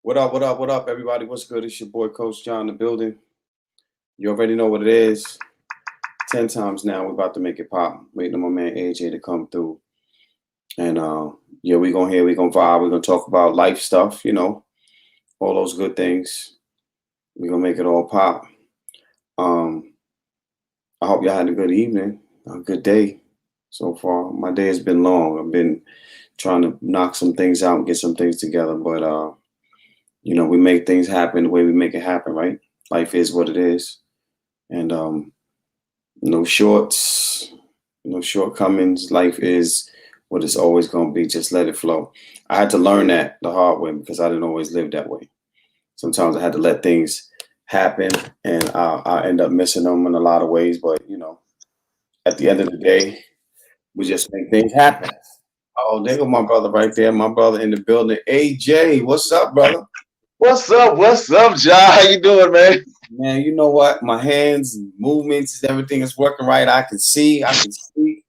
What up, what up, what up, everybody? What's good? It's your boy Coach John in the building. You already know what it is. 10 times now, we're about to make it pop. Waiting on my man AJ to come through. And yeah, we're gonna vibe, we're gonna talk about life stuff, all those good things. We're gonna make it all pop. Um, I hope y'all had a good evening, a good day so far. My day has been long. I've been trying to knock some things out and get some things together, but we make things happen the way we make it happen, right? Life is what it is. And no shorts, no shortcomings. Life is what it's always going to be. Just let it flow. I had to learn that the hard way because I didn't always live that way. Sometimes I had to let things happen, and I end up missing them in a lot of ways. But at the end of the day, we just make things happen. Oh, there go my brother right there. My brother in the building. AJ, what's up, brother? What's up? What's up, Ja? How you doing, man? Man, you know what? My hands, movements, everything is working right. I can see, I can speak.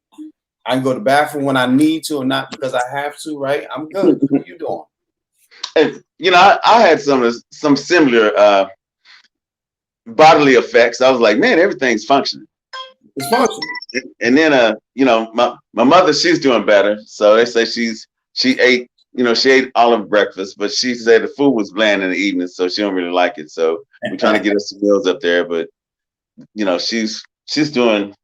I can go to the bathroom when I need to, and not because I have to. Right? I'm good. How you doing? And I had some similar bodily effects. I was like, man, everything's functioning. It's functional. And then my mother, she's doing better. So they say she ate, she ate all of breakfast, but she said the food was bland in the evening, so she don't really like it. So we're trying to get her some meals up there, but she's doing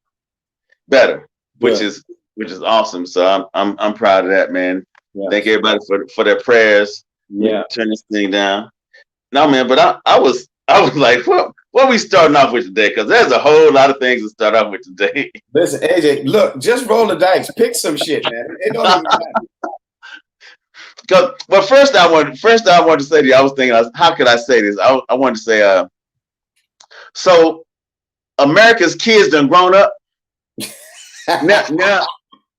better, which Good. is awesome. So I'm proud of that, man. Yeah. Thank everybody for their prayers. Yeah. Turn this thing down. No, man, but I was like, what we starting off with today? Because there's a whole lot of things to start off with today. Listen, AJ, look, just roll the dice. Pick some shit, man. It don't even matter. But first I wanted to say to you, I was thinking, how could I say this? I wanted to say, so America's kids done grown up. now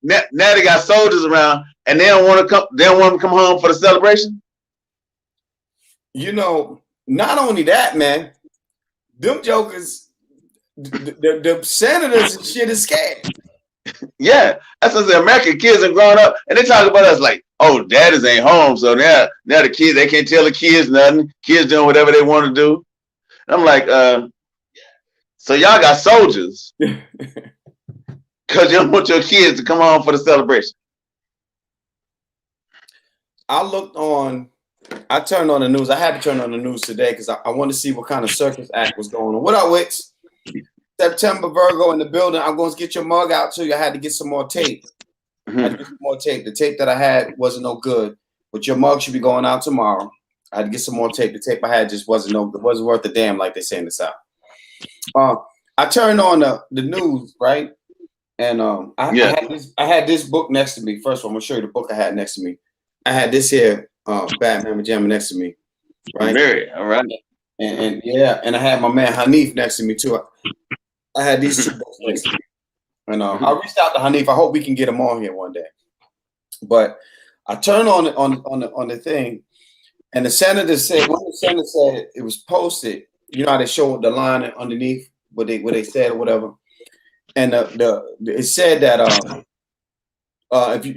they got soldiers around, and they don't want to come. They don't want to come home for the celebration. Not only that, man, them jokers, the senators and shit is scared. Yeah, that's what I say. American kids are growing up, and they talk about us like, oh, daddies ain't home, so now the kids, they can't tell the kids nothing. Kids doing whatever they want to do. And I'm like, so y'all got soldiers because you don't want your kids to come home for the celebration. I turned on the news. I had to turn on the news today because I wanted to see what kind of circus act was going on. What up, Wicks? September Virgo in the building. I'm going to get your mug out to you. I had to get some more tape. I had to get some more tape. The tape that I had wasn't no good, but your mug should be going out tomorrow. I had to get some more tape. The tape I had just wasn't worth a damn, like they say in the South. I turned on the news, right? And I had this book next to me. First of all, I'm gonna show you the book I had next to me. I had this here, Batman Pajama next to me, right? Very all right. And yeah, and I had my man Hanif next to me too. I had these two books next to me, and I reached out to Hanif. I hope we can get him on here one day. But I turned on the thing, and the senator said, when the senator said it was posted, you know how they showed the line underneath what they said or whatever, and it said that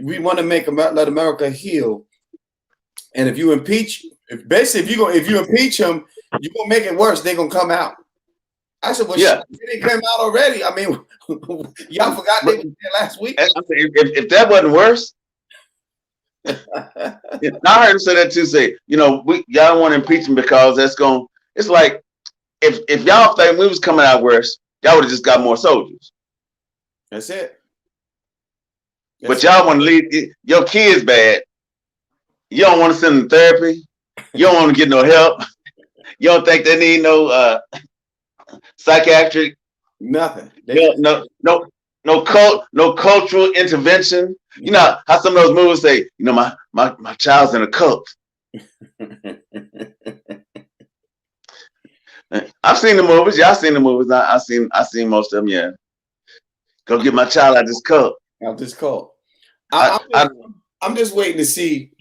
we want to let America heal, and if you impeach him, you're gonna make it worse. They're gonna come out. I said, well, yeah, shit, they came out already. I mean, y'all forgot they were there last week. If that wasn't worse, I heard him say that too. Say, y'all want to impeach him because it's like if y'all think we was coming out worse, y'all would have just got more soldiers. That's it. But y'all want to leave your kids bad. You don't want to send them to therapy. You don't want to get no help. You don't think they need no psychiatric, nothing. No cultural intervention. You know how some of those movies say, my child's in a cult. I've seen the movies. Y'all seen the movies. I seen most of them. Yeah. Go get my child out this cult. I'm just waiting to see.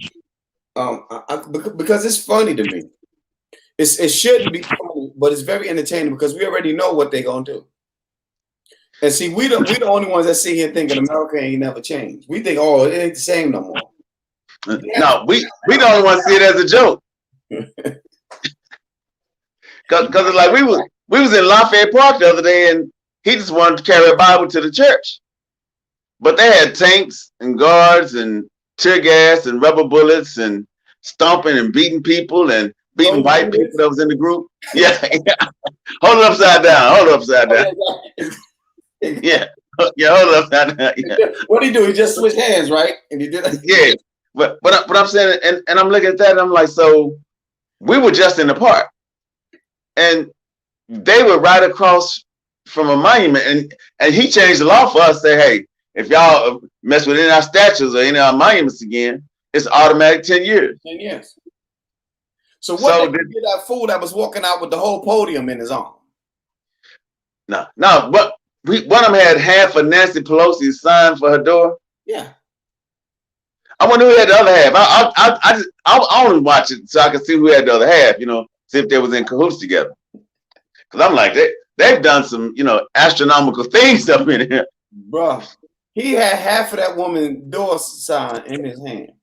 Because it's funny to me. It shouldn't be funny, but it's very entertaining because we already know what they're gonna do. And see, we the only ones that sit here thinking America ain't never changed. We think, oh, it ain't the same no more. No, we the only ones see it as a joke. Cause it's like we was in Lafayette Park the other day, and he just wanted to carry a Bible to the church, but they had tanks and guards and tear gas and rubber bullets and stomping and beating people and beating white people that was in the group. Yeah, yeah. Hold it upside down. Hold it upside down. Yeah. Yeah, hold it upside down. Yeah. What did he do? He just switched hands, right? And he did that. Yeah. But I'm saying, and I'm looking at that, and I'm like, so we were just in the park, and they were right across from a monument, and he changed the law for us. Say, hey, if y'all mess with any of our statues or any of our monuments again, it's automatic 10 years. 10 years. So what did that fool that was walking out with the whole podium in his arm? No, but one of them had half of Nancy Pelosi's sign for her door. Yeah. I wonder who had the other half. I only watch it so I can see who had the other half, see if they was in cahoots together. Because I'm like, they've done some, astronomical things up in here. Bro, he had half of that woman's door sign in his hand.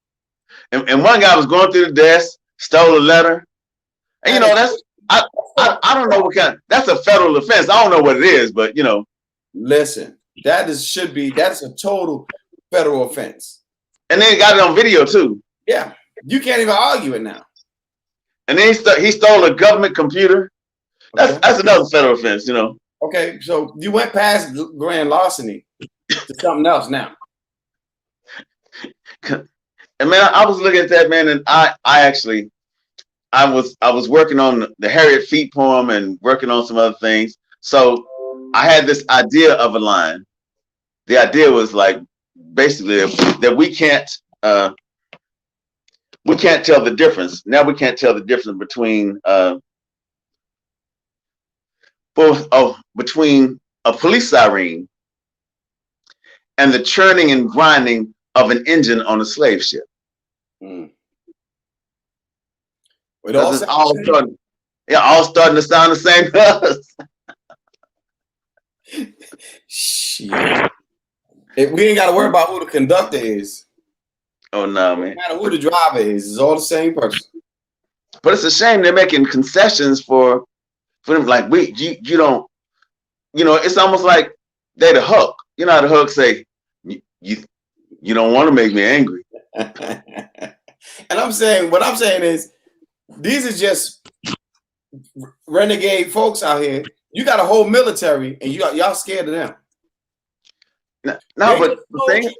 And one guy was going through the desk, stole a letter. And that's I don't know what kind. That's a federal offense. I don't know what it is, but Listen, that's a total federal offense. And then he got it on video too. Yeah, you can't even argue it now. And then he stole a government computer. Okay. That's another federal offense, Okay, so you went past grand larceny to something else now. And man, I was looking at that, man, and I was working on the Harriet Feet poem and working on some other things. So I had this idea of a line. The idea was like basically that we can't tell the difference. Now we can't tell the difference between between a police siren and the churning and grinding of an engine on a slave ship. Mm. All starting to sound the same to us. Shit. We ain't got to worry about who the conductor is. Oh no, man. No matter who the driver is, it's all the same person. But it's a shame they're making concessions for them. Like you don't, it's almost like they the hook. You know how the hook say, you don't want to make me angry. And what I'm saying is, these are just renegade folks out here. You got a whole military, and y'all scared of them. No, but the thing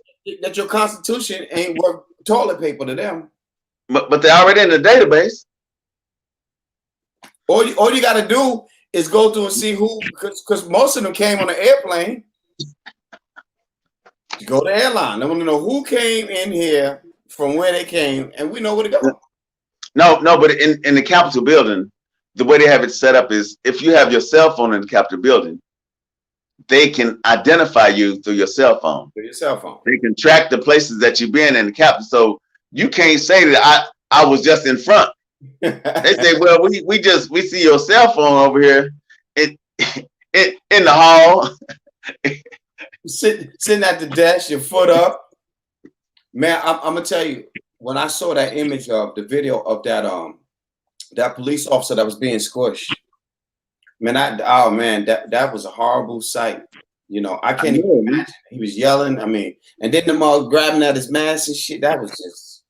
that your constitution ain't worth toilet paper to them. But they're already in the database. All you got to do is go through and see who, because most of them came on an airplane. You go to the airline. They want to know who came in here from where they came, and we know where to go. No, but in the Capitol building, the way they have it set up is if you have your cell phone in the Capitol building, they can identify you through your cell phone. Through your cell phone. They can track the places that you've been in the Capitol. So you can't say that I was just in front. They say, well, we see your cell phone over here in the hall. Sitting at the desk, your foot up. Man, I'm gonna tell you, when I saw that image of the video of that police officer that was being squished, man, that was a horrible sight. I can't even imagine. He was yelling. I mean, and then the mug grabbing at his mask and shit. That was just.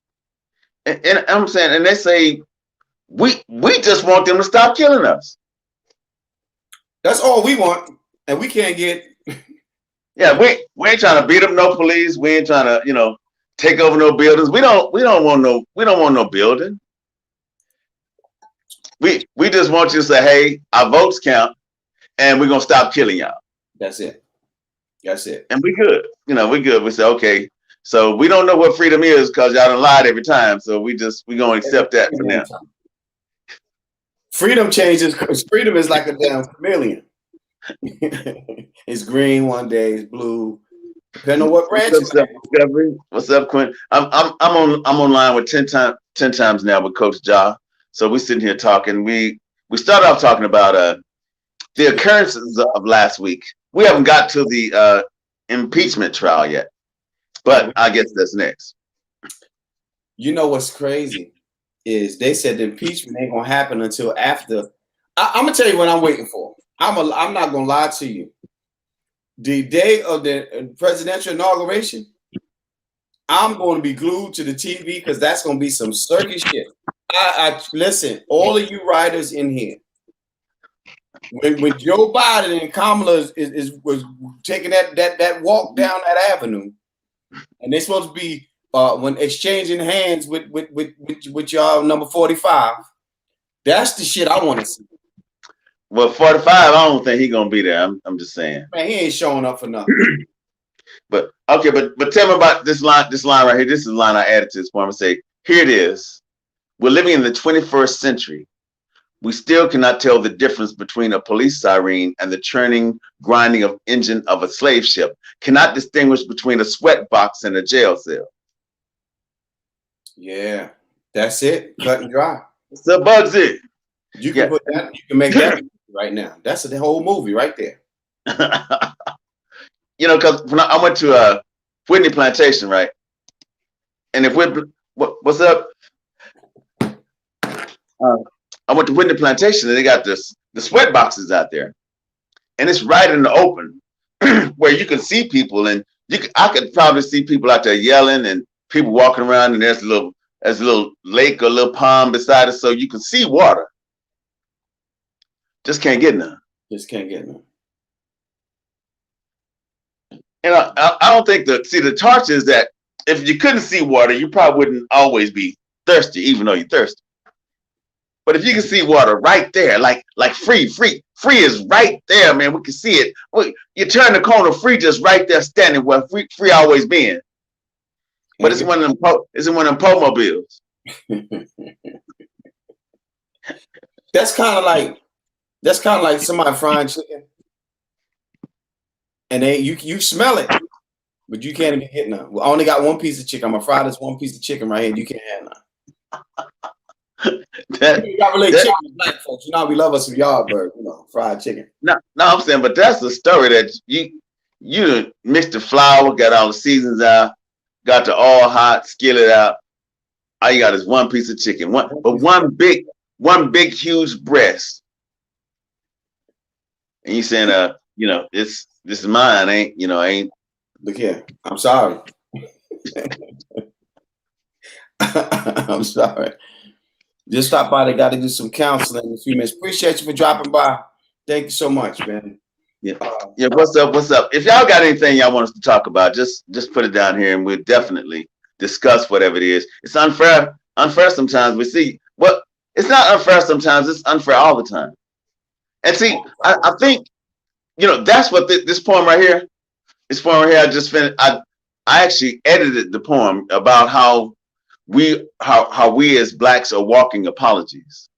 And I'm saying, and they say, we just want them to stop killing us. That's all we want, and we can't get. Yeah, we ain't trying to beat up no police. We ain't trying to, take over no buildings. We don't want no building. We just want you to say, hey, our votes count, and we're gonna stop killing y'all. That's it. And we good. We good. We say, okay, so we don't know what freedom is because y'all done lied every time. So we gonna accept that for now. Freedom changes. Freedom is like a damn chameleon. It's green one day, it's blue. Depending on what branch. What's up, Quinn? I'm online with 10 times now with Coach Ja. So we're sitting here talking. We started off talking about the occurrences of last week. We haven't got to the impeachment trial yet, but I guess that's next. You know what's crazy? is they said the impeachment ain't gonna happen until after. I'm gonna tell you what I'm waiting for. I'm not gonna lie to you. The day of the presidential inauguration, I'm going to be glued to the TV because that's going to be some circus shit. I listen, all of you writers in here. When Joe Biden and Kamala was taking that walk down that avenue, and they're supposed to be when exchanging hands with y'all number 45. That's the shit I want to see. Well, 45, I don't think he's gonna be there. I'm just saying. Man, he ain't showing up for nothing. But okay, but tell me about this line right here. This is the line I added to this form. I say, here it is. We're living in the 21st century. We still cannot tell the difference between a police siren and the churning, grinding of engine of a slave ship. Cannot distinguish between a sweat box and a jail cell. Yeah, that's it. Cut and dry. So Bugsy. You can put that. You can make that right now. That's the whole movie right there. You know, because when I went to Whitney Plantation, right? And if what's up? I went to Whitney Plantation and they got the sweat boxes out there, and it's right in the open where you can see people, and I could probably see people out there yelling and people walking around, and there's a little lake or a little pond beside it, so you can see water. Just can't get none. Just can't get none. And I don't think the torch is that if you couldn't see water, you probably wouldn't always be thirsty, even though you're thirsty. But if you can see water right there, like free is right there, man. We can see it. You turn the corner, free just right there, standing where free always been. But it's one of them Pomobiles. That's kind of like somebody frying chicken. And you smell it, but you can't even get none. I only got one piece of chicken. I'm gonna fry this one piece of chicken right here. You can't have none. You got relate chicken to black folks. You know we love us some Yardbird, fried chicken. No, I'm saying, but that's the story that you mixed the flour, got all the seasons out, got the all hot, skillet out. All you got is one piece of chicken, one big huge breast. And you saying, this is mine, ain't. Look here, I'm sorry. I'm sorry. Just stop by. They got to do some counseling in a few minutes. Appreciate you for dropping by. Thank you so much, man. Yeah. What's up? If y'all got anything y'all want us to talk about, just put it down here, and we'll definitely discuss whatever it is. It's unfair sometimes. We see it's not unfair sometimes. It's unfair all the time. And see, I think, that's what this poem right here. This poem right here, I just finished. I actually edited the poem about how we as blacks are walking apologies.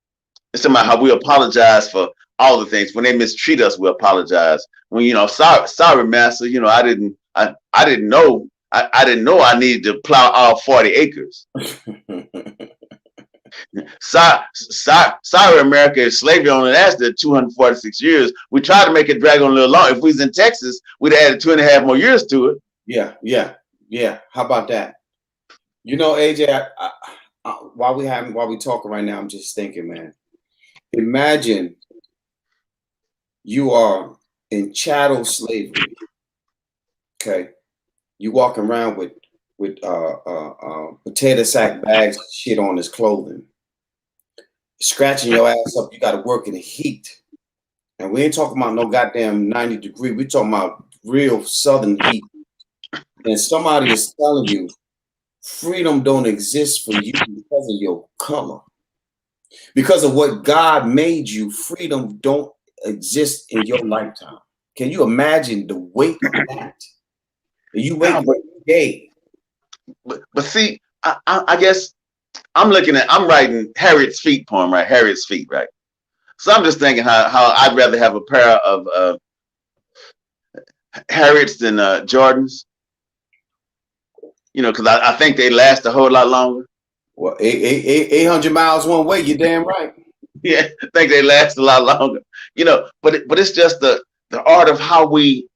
It's about how we apologize for all the things. When they mistreat us, we apologize. When sorry, master. I didn't know I needed to plow all 40 acres. Sorry, America. Slavery only lasted 246 years. We tried to make it drag on a little long. If we was in Texas, we'd have added 2.5 more years to it. Yeah. How about that? AJ, while we talking right now, I'm just thinking, man. Imagine you are in chattel slavery. Okay, you walking around with potato sack bags of shit on his clothing, scratching your ass up. You got to work in the heat, and we ain't talking about no goddamn 90 degree. We talking about real southern heat, and somebody is telling you freedom don't exist for you because of your color, because of what God made you. Freedom don't exist in your lifetime. Can you imagine the weight of that? You wake up every day. But see, I guess I'm writing Harriet's Feet poem, right? Harriet's Feet, right? So I'm just thinking how I'd rather have a pair of Harriet's than Jordans. Because I think they last a whole lot longer. Well, 800 miles one way. You're damn right. Yeah, I think they last a lot longer. But it's just the art of how we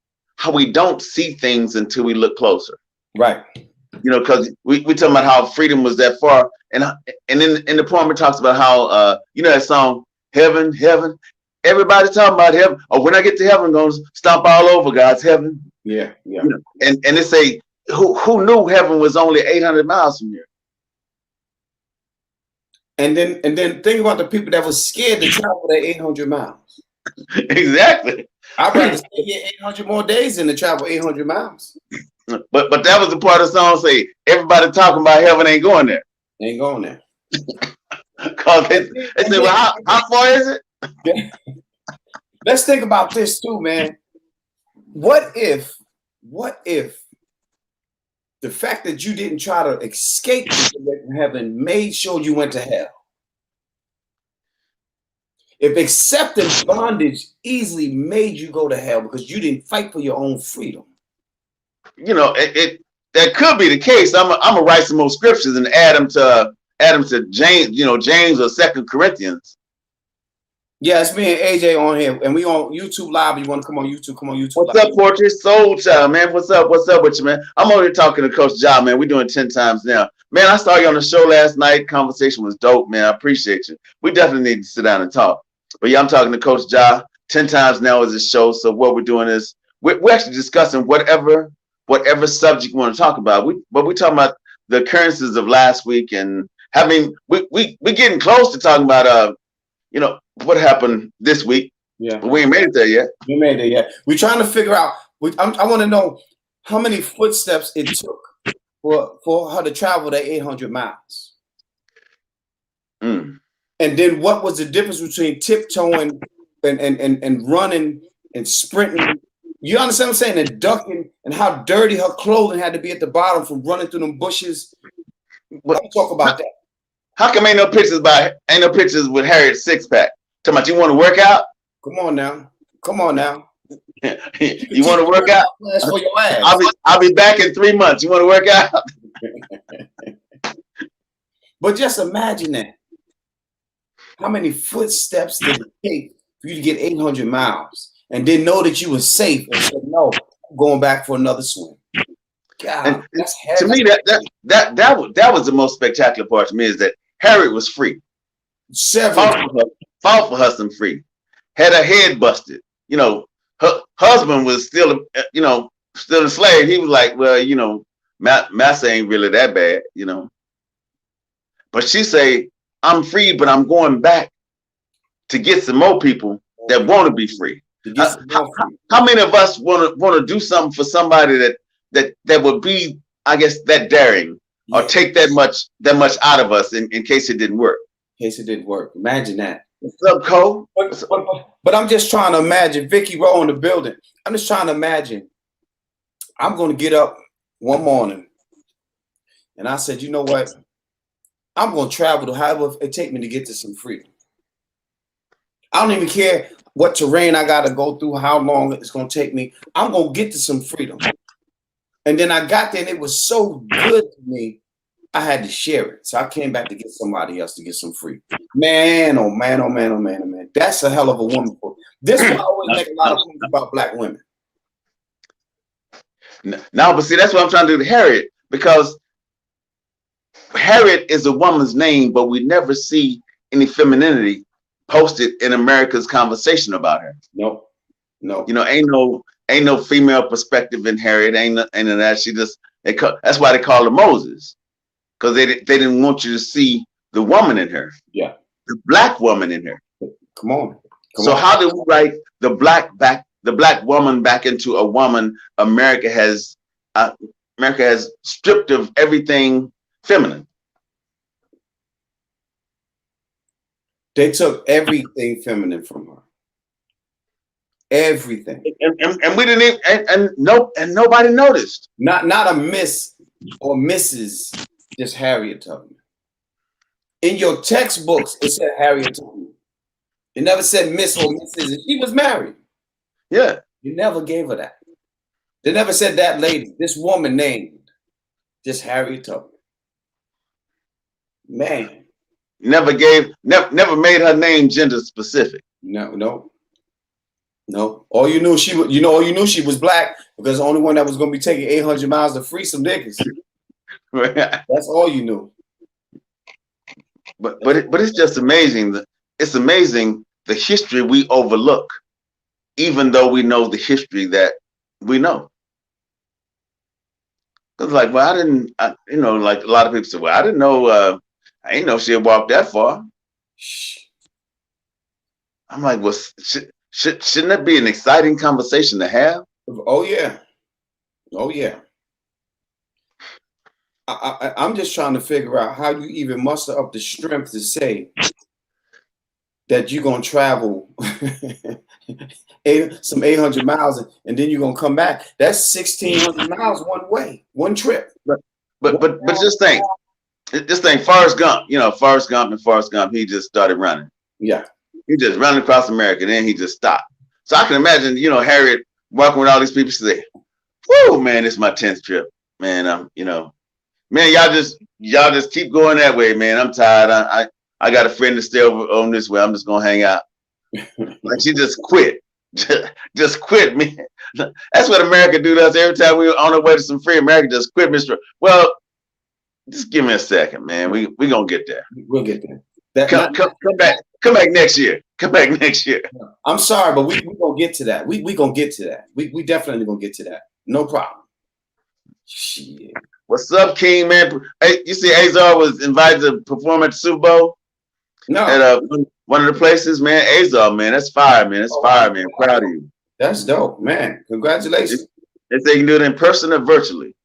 don't see things until we look closer. Right. You know, because we talking about how freedom was that far, and in the poem it talks about how you know that song Heaven, Heaven. Everybody's talking about heaven. Oh, when I get to heaven, I'm gonna stomp all over God's heaven. Yeah, yeah. You know, and they say who knew heaven was only 800 miles from here. And then think about the people that was scared to travel that 800 miles. Exactly. I'd rather stay here 800 more days than to travel 800 miles. But that was the part of the song say everybody talking about heaven ain't going there. Ain't going there. Cause they say, well, how far is it? Let's think about this too, man. What if the fact that you didn't try to escape from heaven made sure you went to hell? If accepting bondage easily made you go to hell because you didn't fight for your own freedom. You know, that could be the case. I'm gonna write some more scriptures and add them to James, you know, James or 2 Corinthians. Yeah, it's me and AJ on here, and we on YouTube Live. You want to come on YouTube? Come on YouTube. What's up, Portrait Soul Child, man? What's up? What's up with you, man? I'm over here talking to Coach Ja, man. We're doing 10 times now. Man, I saw you on the show last night. Conversation was dope, man. I appreciate you. We definitely need to sit down and talk. But yeah, I'm talking to Coach Ja. 10 times now is a show. So what we're doing is we're actually discussing whatever subject you want to talk about. We're talking about the occurrences of last week, and I mean we're getting close to talking about you know, what happened this week. Yeah, but we ain't made it there yet. We made it yet. We're trying to figure out. I want to know how many footsteps it took for her to travel that 800 miles. Mm. And then what was the difference between tiptoeing and running and sprinting? You understand what I'm saying? And ducking, and how dirty her clothing had to be at the bottom from running through them bushes. Let's talk about that. How come ain't no pictures with Harriet's six pack? Talking about you want to work out? Come on now. Come on now. You want to work out? For your ass. I'll be back in 3 months. You want to work out? But just imagine that. How many footsteps did it take for you to get 800 miles and then know that you were safe and said, no, I'm going back for another swim? God, that's heavy. To me, that was the most spectacular part to me, is that Harriet was free. Fought for her some free. Had her head busted. You know, her husband was still a slave. He was like, well, you know, massa ain't really that bad, you know. But she say, I'm free, but I'm going back to get some more people that want to be free. How many of us want to do something for somebody that would be, I guess, that daring, or take that much out of us in case it didn't work? In case it didn't work. Imagine that. What's up, Cole? But I'm just trying to imagine Vicky Rowe in the building. I'm just trying to imagine. I'm going to get up one morning, and I said, you know what? I'm going to travel to however it take me to get to some freedom. I don't even care what terrain I got to go through, how long it's going to take me. I'm going to get to some freedom. And then I got there, and it was so good to me, I had to share it. So I came back to get somebody else to get some free. Man, oh man, oh man, oh man, oh man. That's a hell of a woman. This is why I always make a lot of points about black women. No, but see, that's what I'm trying to do to Harriet, because Harriet is a woman's name, but we never see any femininity posted in America's conversation about her. No. You know, ain't no female perspective in Harriet. Ain't that. She just that's why they call her Moses, because they didn't want you to see the woman in her. Yeah, the black woman in her. Come on. So how do we write the black woman back into a woman America has stripped of everything feminine? They took everything feminine from her. Everything. And we didn't even, and nobody noticed. Not a Miss or Mrs. Just Harriet Tubman. In your textbooks, it said Harriet Tubman. It never said Miss or Mrs. She was married. Yeah. You never gave her that. They never said that lady, this woman named just Harriet Tubman. Man. Never made her name gender specific. No. All you knew she was black because the only one that was gonna be taking 800 miles to free some niggas. That's all you knew. But it's just amazing. It's amazing the history we overlook, even though we know the history that we know. It's like, well, like a lot of people say, well, I didn't know, I ain't know she had walked that far. I'm like, well, shouldn't that be an exciting conversation to have? Oh yeah, oh yeah. I'm just trying to figure out how you even muster up the strength to say that you're gonna travel some 800 miles and then you're gonna come back. That's 1,600 miles one way, one trip. But just think, Forrest Gump, Forrest Gump, he just started running. Yeah. He just running across America, then he just stopped. So I can imagine, Harriet walking with all these people, she say, "Whoa, man, it's my 10th trip, man. Man, y'all just keep going that way, man. I'm tired. I got a friend to stay over on this way. I'm just gonna hang out." Like she just quit. Just quit, man. That's what America do to us every time we're on our way to some free. America just quit, Mr. Well, just give me a second, man. We gonna get there. We'll get there. Come back next year. Come back next year. I'm sorry, but we gonna get to that. We gonna get to that. We definitely gonna get to that. No problem. Shit. What's up, King, man? Hey, you see Azar was invited to perform at the Super Bowl? No. At one of the places, man. Azar, man. That's fire, man. That's fire, man. Proud of you. That's dope, man. Congratulations. They say you can do it in person or virtually.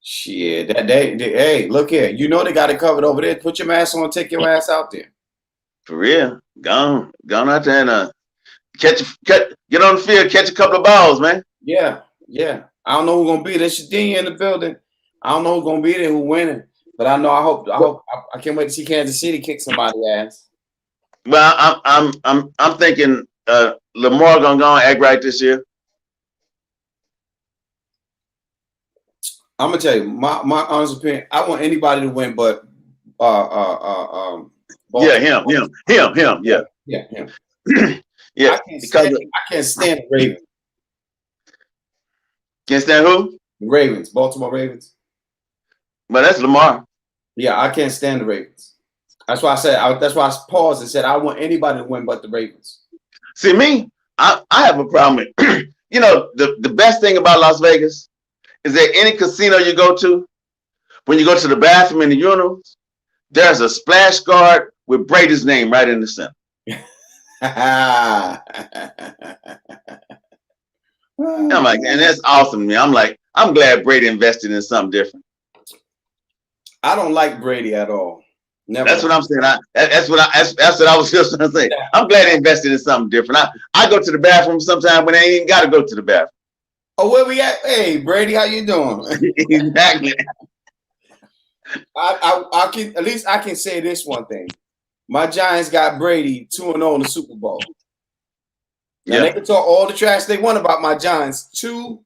Shit. Hey, look here. You know they got it covered over there. Put your mask on, take your ass out there. For real. Gone out there and get on the field, catch a couple of balls, man. Yeah. I don't know who's gonna be there. Shadini in the building. I don't know who's gonna be there, who's winning. But I know I can't wait to see Kansas City kick somebody's ass. Well, I'm thinking Lamar gonna go and act right this year. I'm gonna tell you my honest opinion. I want anybody to win, but him. Yeah, him. Yeah, I can't stand the Ravens. Can't stand who? The Ravens, Baltimore Ravens. But that's Lamar. Yeah, I can't stand the Ravens. That's why I said. That's why I paused and said I want anybody to win but the Ravens. See me, I have a problem with. The best thing about Las Vegas is that any casino you go to, when you go to the bathroom in the urinals, there's a splash guard with Brady's name right in the center. I'm like, and that's awesome to me. I'm like, I'm glad Brady invested in something different. I don't like Brady at all. Never. That's what I'm saying. That's what I was just going to say. I'm glad they invested in something different. I go to the bathroom sometime when I ain't even got to go to the bathroom. Oh, where we at? Hey, Brady, how you doing? Exactly. I can at least I can say this one thing. My Giants got Brady 2-0 in the Super Bowl. Now they can talk all the trash they want about my Giants. 2-0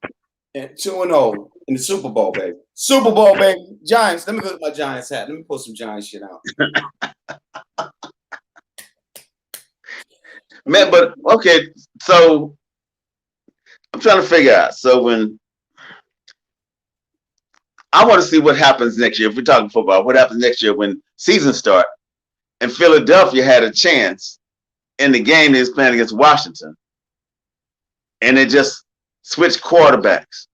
in the Super Bowl, baby. Super Bowl, baby. Giants. Let me look at my Giants hat. Let me pull some Giants shit out. Man, but okay, so I'm trying to figure out. So when I want to see what happens next year, if we're talking football, what happens next year when season start and Philadelphia had a chance in the game they was playing against Washington, and they just switched quarterbacks.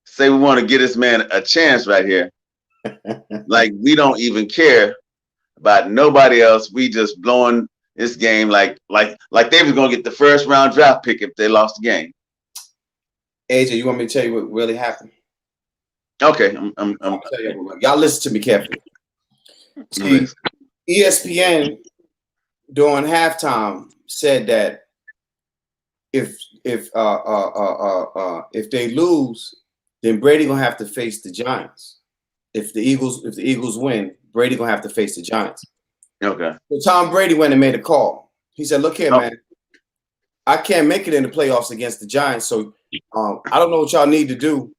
Say we want to give this man a chance right here. Like we don't even care about nobody else. We just blowing this game like they was gonna get the first round draft pick if they lost the game. AJ, you want me to tell you what really happened? Okay, I'm tell you, y'all listen to me carefully. See, ESPN during halftime said that if they lose, then Brady gonna have to face the Giants. If the Eagles win, Brady gonna have to face the Giants. Okay. So Tom Brady went and made a call. He said, "Look here, man, I can't make it in the playoffs against the Giants. So I don't know what y'all need to do,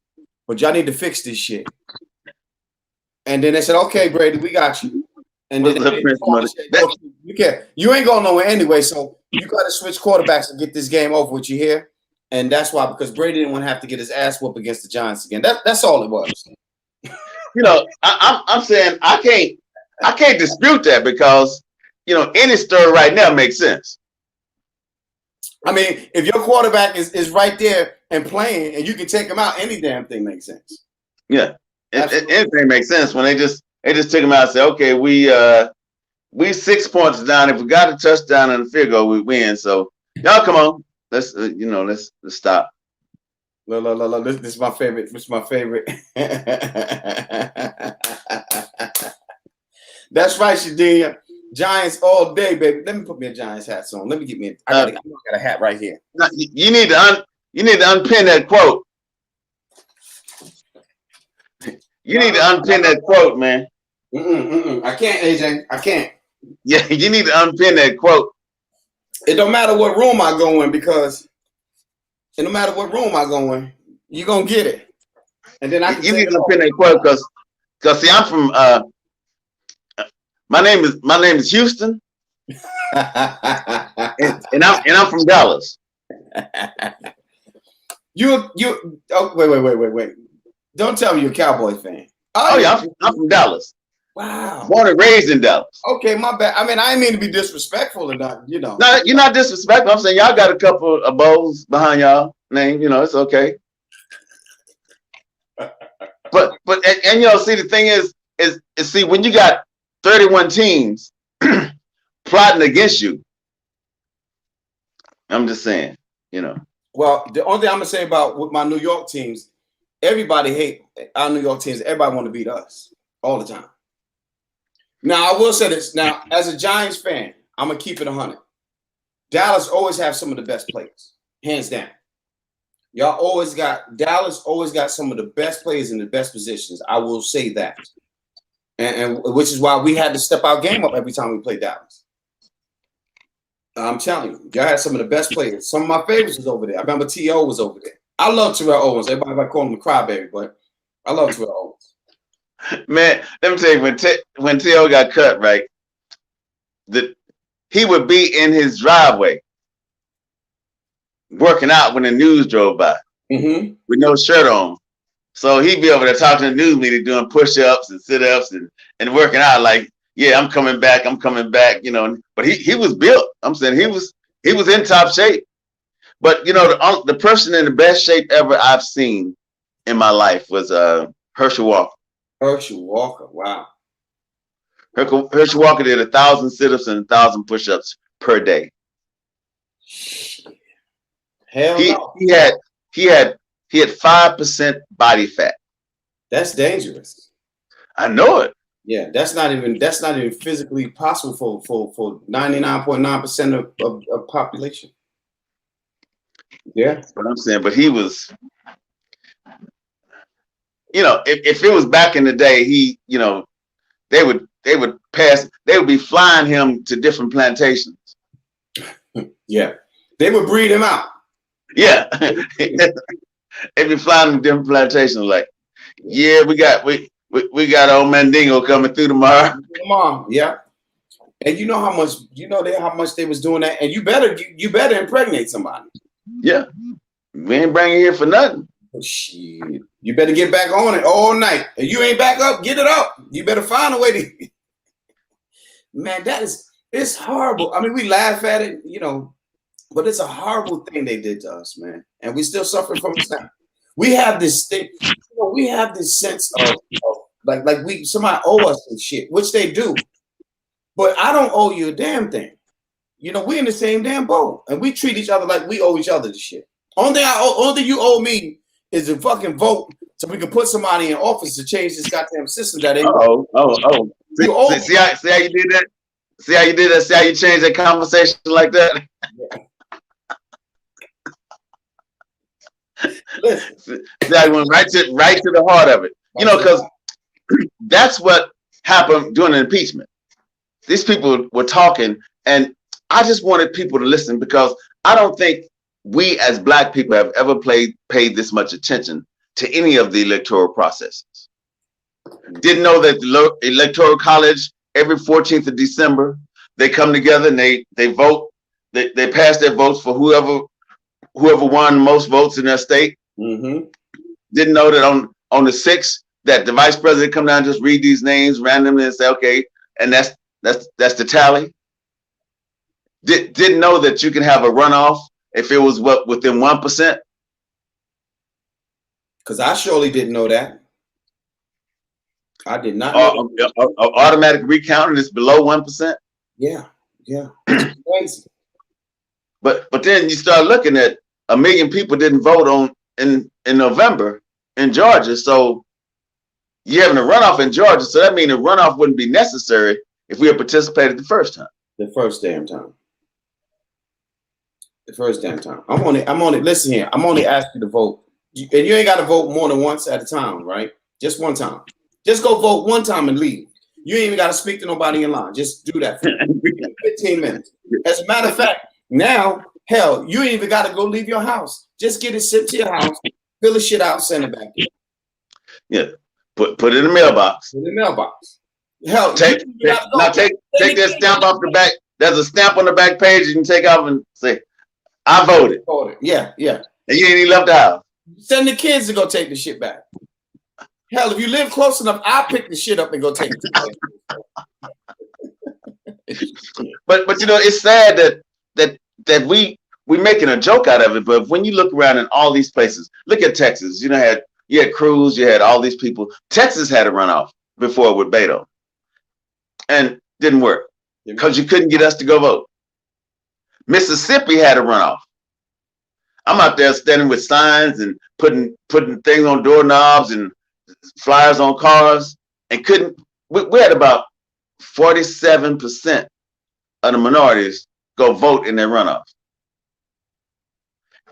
but y'all need to fix this shit." And then they said, "Okay, Brady, we got you." And then you ain't going nowhere anyway, so you got to switch quarterbacks and get this game over with. You hear? And that's why, because Brady didn't want to have to get his ass whooped against the Giants again. That's all it was. I'm saying I can't dispute that because any story right now makes sense. I mean, if your quarterback is right there and playing, and you can take him out, any damn thing makes sense. Yeah, anything makes sense when they just took him out and said, okay, we 6 points down. If we got a touchdown and a field goal, we win. So y'all come on, let's stop. No. This is my favorite. This is my favorite. That's right, Shadia. Giants all day, baby. Let me put me a Giants hat on. Let me get me. I got a hat right here. You need to unpin that quote. You need to unpin that quote, man. I can't, AJ. I can't. Yeah, you need to unpin that quote. It don't matter what room I go in because it no matter what room I go in, you're gonna get it. And then you need to unpin that quote because see, I'm from my name is Houston, and I'm from Dallas. Wait. Don't tell me you're a Cowboy fan. Oh yeah, I'm from Dallas. Wow. Born and raised in Dallas. Okay, my bad. I mean, I didn't mean to be disrespectful or not, No, you're not disrespectful. I'm saying y'all got a couple of bowls behind y'all name. It's okay. But see, the thing is see, when you got 31 teams plotting against you, I'm just saying, Well, the only thing I'm gonna say about with my New York teams, everybody hate our New York teams. Everybody want to beat us all the time. Now, I will say this. Now, as a Giants fan, I'm gonna keep it 100. Dallas always have some of the best players, hands down. Dallas always got some of the best players in the best positions. I will say that, and which is why we had to step our game up every time we played Dallas. I'm telling you, y'all had some of the best players. Some of my favorites was over there. I remember T.O. was over there. I love Terrell Owens. Everybody might call him a crybaby, but I love Terrell Owens. Man, let me tell you, when T.O. got cut, right, he would be in his driveway working out when the news drove by with no shirt on. So he'd be over there talking to the news media, doing push-ups and sit-ups and working out like, yeah, I'm coming back, But he was built. I'm saying he was in top shape. But the person in the best shape ever I've seen in my life was Herschel Walker. Herschel Walker, wow. Herschel Walker did 1,000 sit-ups and 1,000 push-ups per day. Hell no. He had 5% body fat. That's dangerous. I know it. Yeah, that's not even physically possible for 99.9% of population. Yeah. But I'm saying, but he was, if it was back in the day, they would be flying him to different plantations. Yeah. They would breed him out. Yeah. They'd be flying to different plantations like, yeah, we got old Mandingo coming through tomorrow. Yeah. And you know how much they was doing that, and you better impregnate somebody. Yeah. We ain't bringing here for nothing. Shit. You better get back on it all night. If you ain't back up, get it up. You better find a way to. Man, it's horrible. I mean, we laugh at it, but it's a horrible thing they did to us, man. And we still suffering from it now. We have this thing, we have this sense of like somebody owe us some shit, which they do. But I don't owe you a damn thing. We're in the same damn boat, and we treat each other like we owe each other the shit. Only thing you owe me is to fucking vote so we can put somebody in office to change this goddamn system that ain't. See how you did that? See how you did that? See how you changed that conversation like that? That went right to the heart of it. Because that's what happened during the impeachment. These people were talking, and I just wanted people to listen because I don't think we as Black people have ever paid this much attention to any of the electoral processes. Didn't know that the Electoral College, every 14th of December, they come together and they vote. They pass their votes for whoever won most votes in their state. Mm-hmm. Didn't know that on the 6th, that the vice president come down and just read these names randomly and say, okay, and that's the tally. Didn't know that you can have a runoff if it was within 1%. Because I surely didn't know that. I did not know. Automatic recounting is below 1%. Yeah. It's crazy. But then you start looking at 1 million people didn't vote in November in Georgia. So you're having a runoff in Georgia. So that means a runoff wouldn't be necessary if we had participated the first time. The first damn time. I'm on it. Listen here. I'm only asking you to vote. And you ain't got to vote more than once at a time, right? Just one time. Just go vote one time and leave. You ain't even got to speak to nobody in line. Just do that for 15 minutes. As a matter of fact, now, hell, you ain't even got to go leave your house. Just get it sent to your house, fill the shit out, send it back in. Yeah. Put it in the mailbox. Put it in the mailbox. Hell, take that stamp off the back. There's a stamp on the back page you can take off and say, I voted. Yeah. And you ain't even left the house. Send the kids to go take the shit back. Hell, if you live close enough, I'll pick the shit up and go take it. But it's sad that we making a joke out of it. But when you look around in all these places, look at Texas. You had Cruz, you had all these people. Texas had a runoff before with Beto, and didn't work because you couldn't get us to go vote. Mississippi had a runoff. I'm out there standing with signs and putting things on doorknobs and flyers on cars, and we had about 47% of the minorities go vote in their runoff.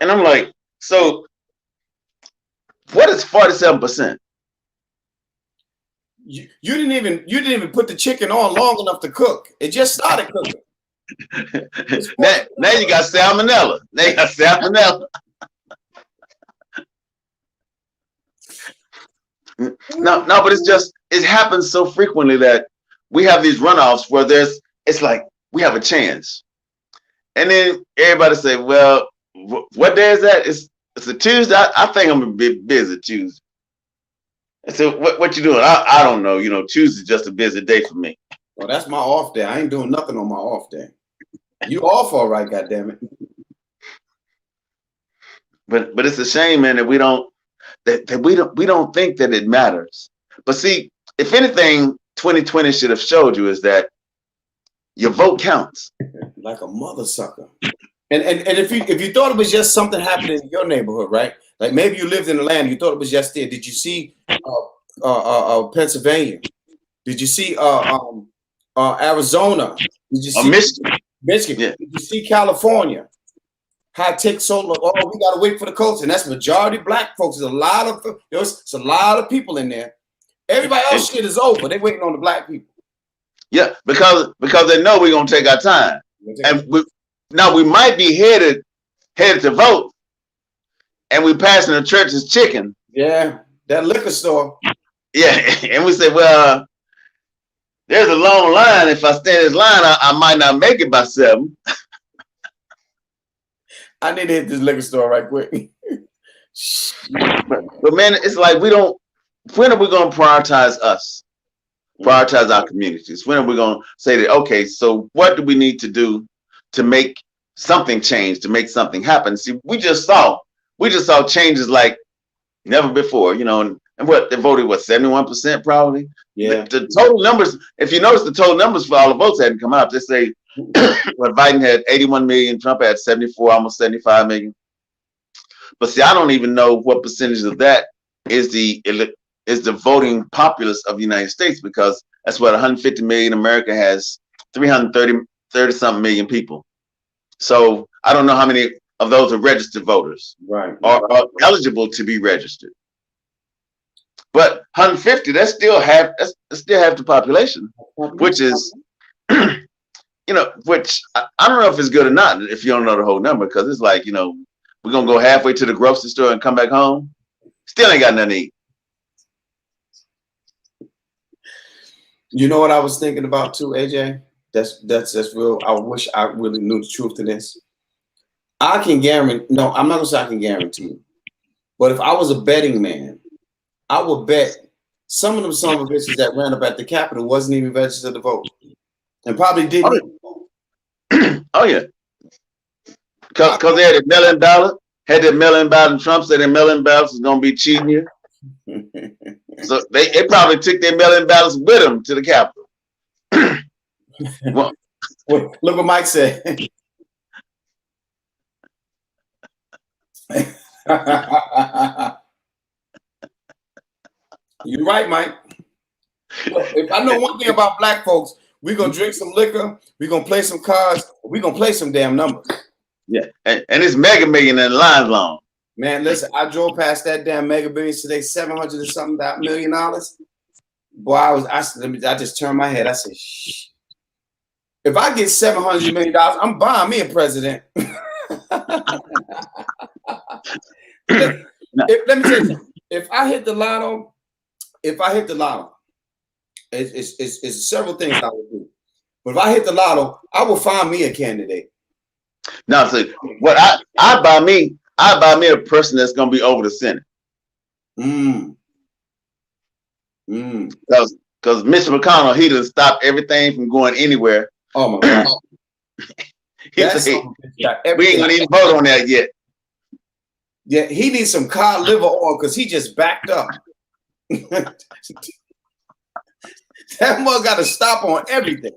And I'm like, so what is 47%? You didn't even put the chicken on long enough to cook. It just started cooking. now you got salmonella. No, but it happens so frequently that we have these runoffs where it's like we have a chance, and then everybody say, well, what day is that? It's a Tuesday. I think I'm a bit busy Tuesday. I said, what you doing? I don't know. Tuesday's just a busy day for me. Well, that's my off day. I ain't doing nothing on my off day. You off all right, goddammit. But it's a shame, man, that we don't think that it matters. But see, if anything, 2020 should have showed you is that your vote counts. Like a mother sucker. And if you thought it was just something happening in your neighborhood, right? Like maybe you lived in Atlanta, you thought it was just there. Did you see Pennsylvania? Did you see Arizona? Did you see Michigan? Yeah. Did you see California? How it takes so long. Oh, we gotta wait for the coast, and that's majority black folks. There's a lot of people in there. Everybody else shit is over. They're waiting on the black people. Yeah, because they know we're gonna take our time, and we might be headed to vote, and we passing the church's chicken. Yeah, that liquor store. Yeah, and we say, well, there's a long line. If I stay in this line, I might not make it by 7. I need to hit this liquor store right quick. But man, it's like when are we going to prioritize us? Prioritize our communities? When are we going to say that, okay, so what do we need to do to make something change, to make something happen? See, we just saw changes like never before, and what they voted, 71% probably? Yeah. The total numbers, if you notice the total numbers for all the votes hadn't come out. They say what Biden had 81 million, Trump had 74, almost 75 million. But see, I don't even know what percentage of that is the voting populace of the United States, because that's what 150 million. America has 330 something million people. So I don't know how many of those are registered voters, right, are eligible to be registered. But 150, that's still half the population, which is, which I don't know if it's good or not if you don't know the whole number, because it's like, we're going to go halfway to the grocery store and come back home. Still ain't got nothing to eat. You know what I was thinking about too, AJ? That's real. I wish I really knew the truth to this. I can guarantee, no, I'm not going to say I can guarantee, but if I was a betting man, I would bet some of them son of bitches that ran up at the Capitol wasn't even registered to vote, and probably didn't even vote. Oh yeah, because they had a mail-in ballot. Had that mail-in ballot, and Trump said their mail-in ballots was gonna be cheating you. So they probably took their mail-in ballots with them to the Capitol. Well, look what Mike said. You're right, Mike. Look, if I know one thing about black folks, we're gonna drink some liquor, we're gonna play some cards, we're gonna play some damn numbers. Yeah, and it's Mega Million and the line's long. Man, listen, I drove past that damn Mega Billions today, $700 and something million. Boy, I just turned my head. I said, shh. If I get $700 million, I'm buying me a president. Let me tell you, if I hit the lotto, it's several things I would do. But if I hit the lotto, I will find me a candidate. Now, so what I buy me a person that's gonna be over the Senate. Because Mitch McConnell, he done stopped everything from going anywhere. Oh my God. We ain't gonna even vote on that yet. Yeah, he needs some cod liver oil because he just backed up. That mug got to stop on everything.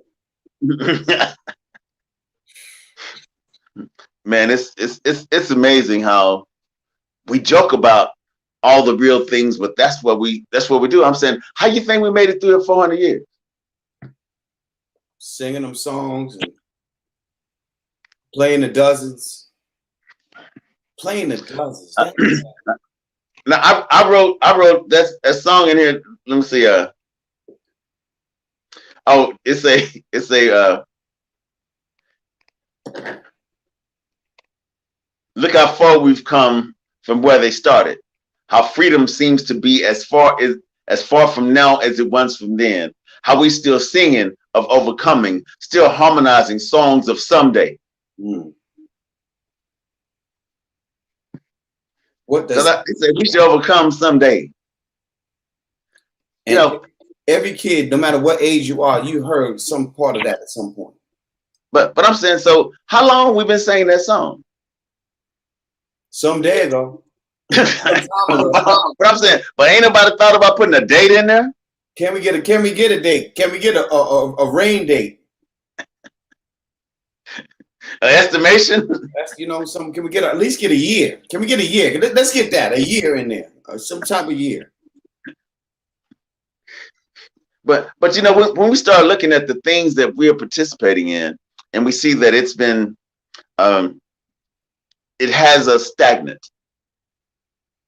Man, it's amazing how we joke about all the real things, but that's what we do. I'm saying, how you think we made it through the 400 years? Singing them songs and playing the dozens. Playing the dozens. Now I wrote that song in here. Let me see. It's a look how far we've come from where they started. How freedom seems to be as far from now as it was from then. How we still singing of overcoming, still harmonizing songs of someday. What does they say we should overcome someday? And every kid, no matter what age you are, you heard some part of that at some point. But I'm saying, so how long we been saying that song? Some day ago. But I'm saying, but ain't nobody thought about putting a date in there? Can we get a date? Can we get a rain date? An estimation? That's can we at least get a year? Can we get a year? Let's get that, a year in there. Some type of year. But when we start looking at the things that we are participating in, and we see that it's been it has us stagnant.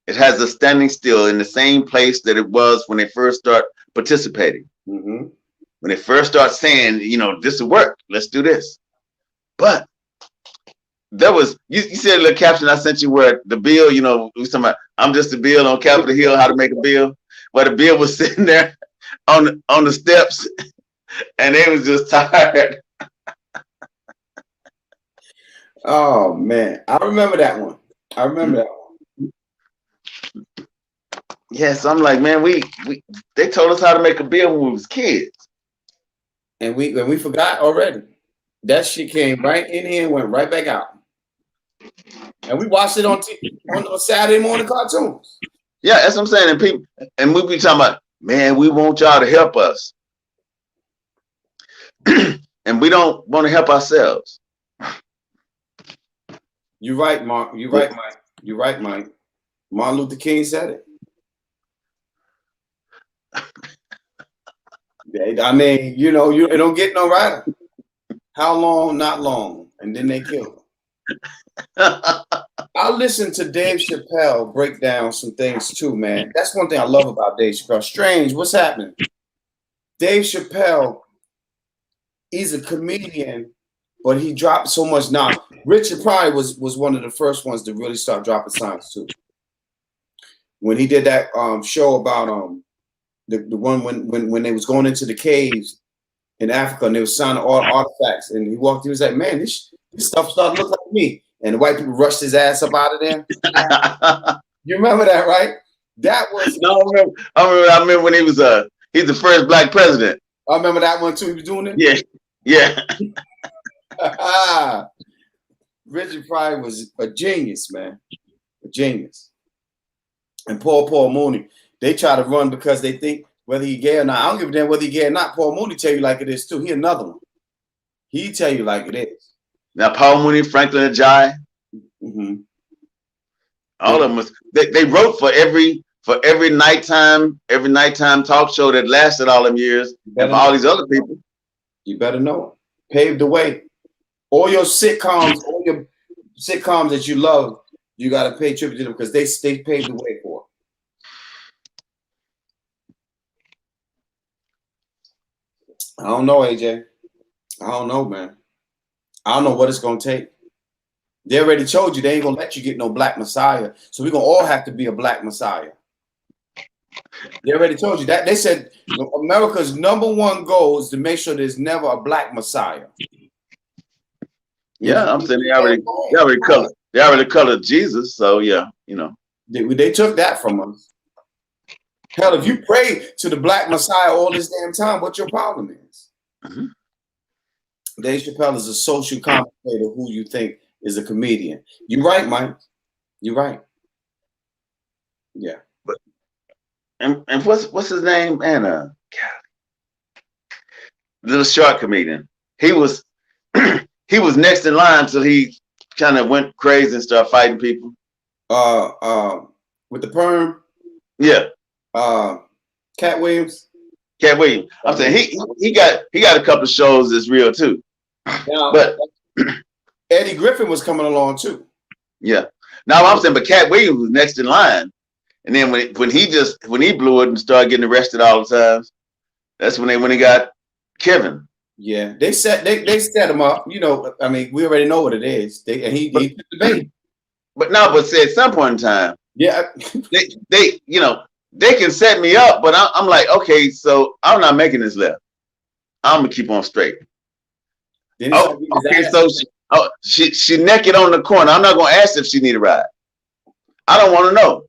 It has us standing still in the same place that it was when they first start participating. Mm-hmm. When they first start saying, this will work, let's do this. But there was, you said a little caption I sent you where the bill, we was talking about, I'm just a bill on Capitol Hill, how to make a bill. Where the bill was sitting there on the steps and they was just tired. Oh man, I remember that one. Yes, I'm like, man, they told us how to make a bill when we was kids. And we forgot already. That shit came right in here and went right back out. And we watched it on Saturday morning cartoons. Yeah, that's what I'm saying. And we be talking about, man, we want y'all to help us. And we don't want to help ourselves. You're right, Mark. You're right, Mike. Martin Luther King said it. I mean, you don't get no rider. How long? Not long. And then they killed him. I listened to Dave Chappelle break down some things too, man. That's one thing I love about Dave Chappelle. Strange, what's happening? Dave Chappelle, he's a comedian, but he dropped so much knowledge. Richard Pryor was one of the first ones to really start dropping science too. When he did that show about the one when they was going into the caves in Africa and they was signing all artifacts, and he was like, man, this stuff started to look like me. And the white people rushed his ass up out of there. You remember that, right? That was. No, I remember when he's the first black president. I remember that one too. He was doing it. Yeah, yeah. Richard Pryor was a genius, man, a genius. And Paul Mooney, they try to run because they think whether he gay or not. I don't give a damn whether he gay or not. Paul Mooney tell you like it is too. He another one. He tell you like it is. Now Paul Mooney, Franklin Ajayi, all of them was they wrote for every nighttime talk show that lasted all them years, and for all these other people. You better know. Paved the way. All your sitcoms that you love, you got to pay tribute to them because they paved the way for it. I don't know, AJ. I don't know, man. I don't know what it's going to take. They already told you they ain't going to let you get no black messiah. So we're going to all have to be a black messiah. They already told you that. They said America's #1 goal is to make sure there's never a black messiah. Yeah, I'm saying they already colored Jesus. So yeah, you know. They took that from us. Hell, if you pray to the black messiah all this damn time, what your problem is? Dave Chappelle is a social commentator who you think is a comedian. You're right, Mike. You're right. Yeah. But and what's his name? And little short comedian. He was he was next in line till he kind of went crazy and started fighting people. With the perm. Yeah. Cat Williams. Cat Williams. I'm saying he got a couple of shows that's real too. Now, but Eddie Griffin was coming along too. Yeah. Now I'm saying, but Cat Williams was next in line, and then when he blew it and started getting arrested all the time, that's when he got Kevin. Yeah, they set him up. You know, I mean, we already know what it is. He took the bait. But say at some point in time, yeah, they can set me up, but I'm like, okay, so I'm not making this left. I'm gonna keep on straight. Okay, so she naked on the corner. I'm not gonna ask if she need a ride. I don't want to know.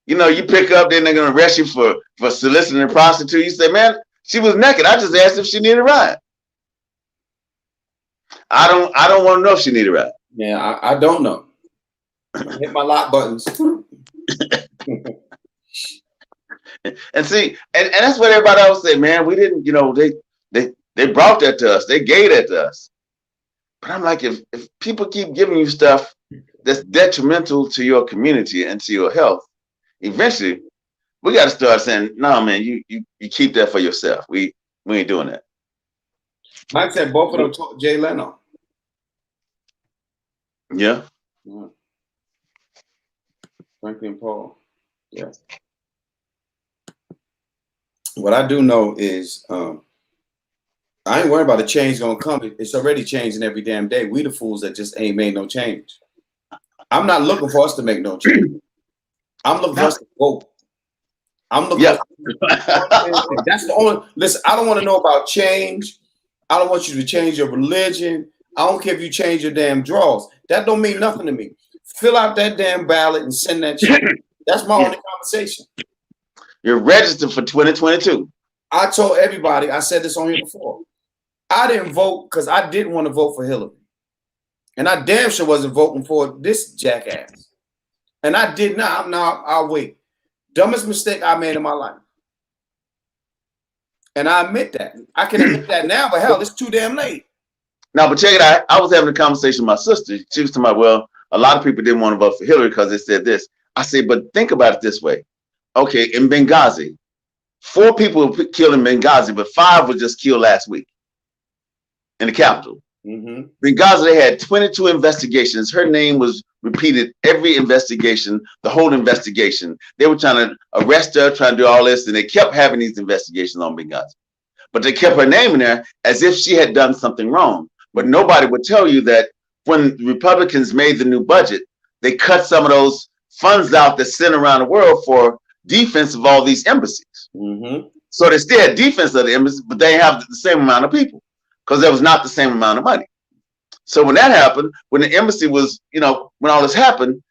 You know, you pick up, then they're gonna arrest you for soliciting a prostitute. You say, man, she was naked. I just asked if she needed a ride. I don't want to know if she needed a ride. Yeah, I don't know. Hit my lock buttons. And see, and that's what everybody else say, man. We didn't, they brought that to us. They gave that to us. But I'm like, if people keep giving you stuff that's detrimental to your community and to your health, eventually we got to start saying, no, man, you keep that for yourself. We ain't doing that. Mike said both of them talk Jay Leno. Yeah. Frankie and Paul. Yeah. What I do know is I ain't worried about the change gonna come. It's already changing every damn day. We the fools that just ain't made no change. I'm not looking for us to make no change. I'm looking for us to vote. I'm looking for that's the only listen, I don't want to know about change. I don't want you to change your religion. I don't care if you change your damn draws. That don't mean nothing to me. Fill out that damn ballot and send that shit. That's my only conversation. You're registered for 2022. I told everybody, I said this on here before. I didn't vote because I didn't want to vote for Hillary. And I damn sure wasn't voting for this jackass. And I did not. Now I'll wait. Dumbest mistake I made in my life. And I admit that. I can admit that now, but hell, it's too damn late. Now, but check it out. I was having a conversation with my sister. She was talking about, well, a lot of people didn't want to vote for Hillary because they said this. I said, but think about it this way. Okay, in Benghazi, 4 people were killed in Benghazi, but 5 were just killed last week in the capital. Benghazi, they had 22 investigations. Her name was repeated every investigation, the whole investigation. They were trying to arrest her, trying to do all this, and they kept having these investigations on Benghazi. But they kept her name in there as if she had done something wrong. But nobody would tell you that when the Republicans made the new budget, they cut some of those funds out that's sent around the world for defense of all these embassies. So they still had defense of the embassies, but they have the same amount of people because there was not the same amount of money. So when that happened, when the embassy was, when all this happened,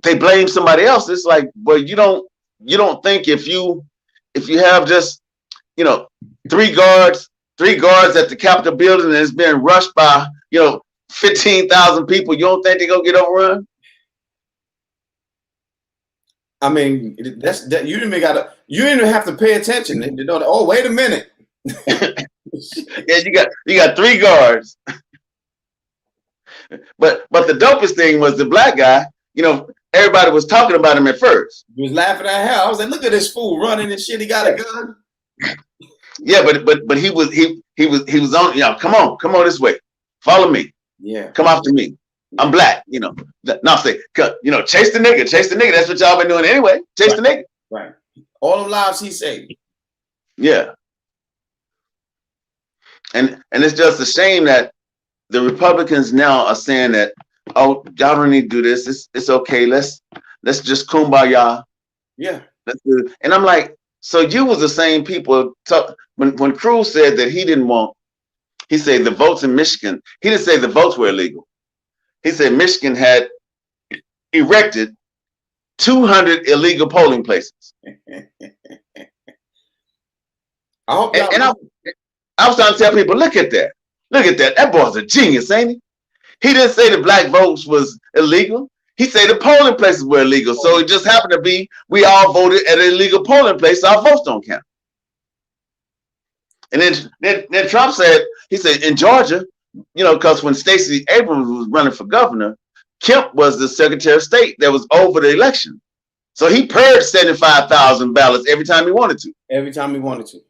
they blame somebody else. It's like, well, you don't think if you have just, you know, three guards at the Capitol building and it's been rushed by, 15,000 people, you don't think they're gonna get overrun? I mean, that's that you didn't even have to pay attention. You know, oh, wait a minute. Yeah, you got three guards. But the dopest thing was the black guy. Everybody was talking about him at first. He was laughing at hell. I was like, look at this fool running and shit. He got a gun. Yeah, but he was on. Come on this way. Follow me. Yeah. Come after me. I'm black. Now say, chase the nigga. Chase the nigga. That's what y'all been doing anyway. Chase the nigga. Right. All the lives he saved. Yeah. And it's just a shame that the Republicans now are saying that, oh, y'all don't need to do this. It's okay. Let's just kumbaya. Yeah. Let's do it. And I'm like, so you was the same people when Cruz said that he didn't want. He said the votes in Michigan. He didn't say the votes were illegal. He said Michigan had erected 200 illegal polling places. I hope I was trying to tell people, look at that. Look at that. That boy's a genius, ain't he? He didn't say the black votes was illegal. He said the polling places were illegal. So it just happened to be we all voted at an illegal polling place. So our votes don't count. And then Trump said, he said in Georgia, because when Stacey Abrams was running for governor, Kemp was the Secretary of State that was over the election. So he purged 75,000 ballots every time he wanted to. Every time he wanted to.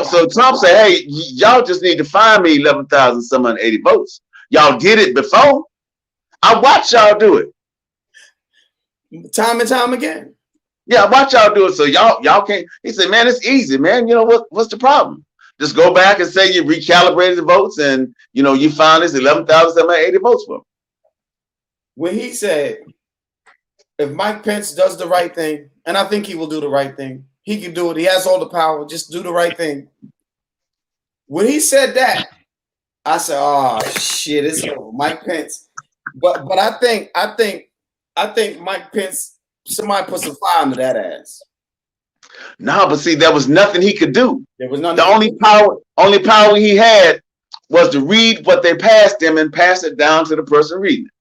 So Trump said, hey, y'all just need to find me 11,780 votes. Y'all did it before. I watched y'all do it. Time and time again. Yeah, I watch y'all do it. So y'all can't. He said, man, it's easy, man. What's the problem? Just go back and say you recalibrated the votes and, you found this 11,780 votes for him. When he said, if Mike Pence does the right thing, and I think he will do the right thing, he can do it. He has all the power. Just do the right thing. When he said that, I said, "Oh shit, it's over. Mike Pence." But I think Mike Pence. Somebody put some fire under that ass. No, but see, there was nothing he could do. There was nothing. The only power he had was to read what they passed him and pass it down to the person reading it.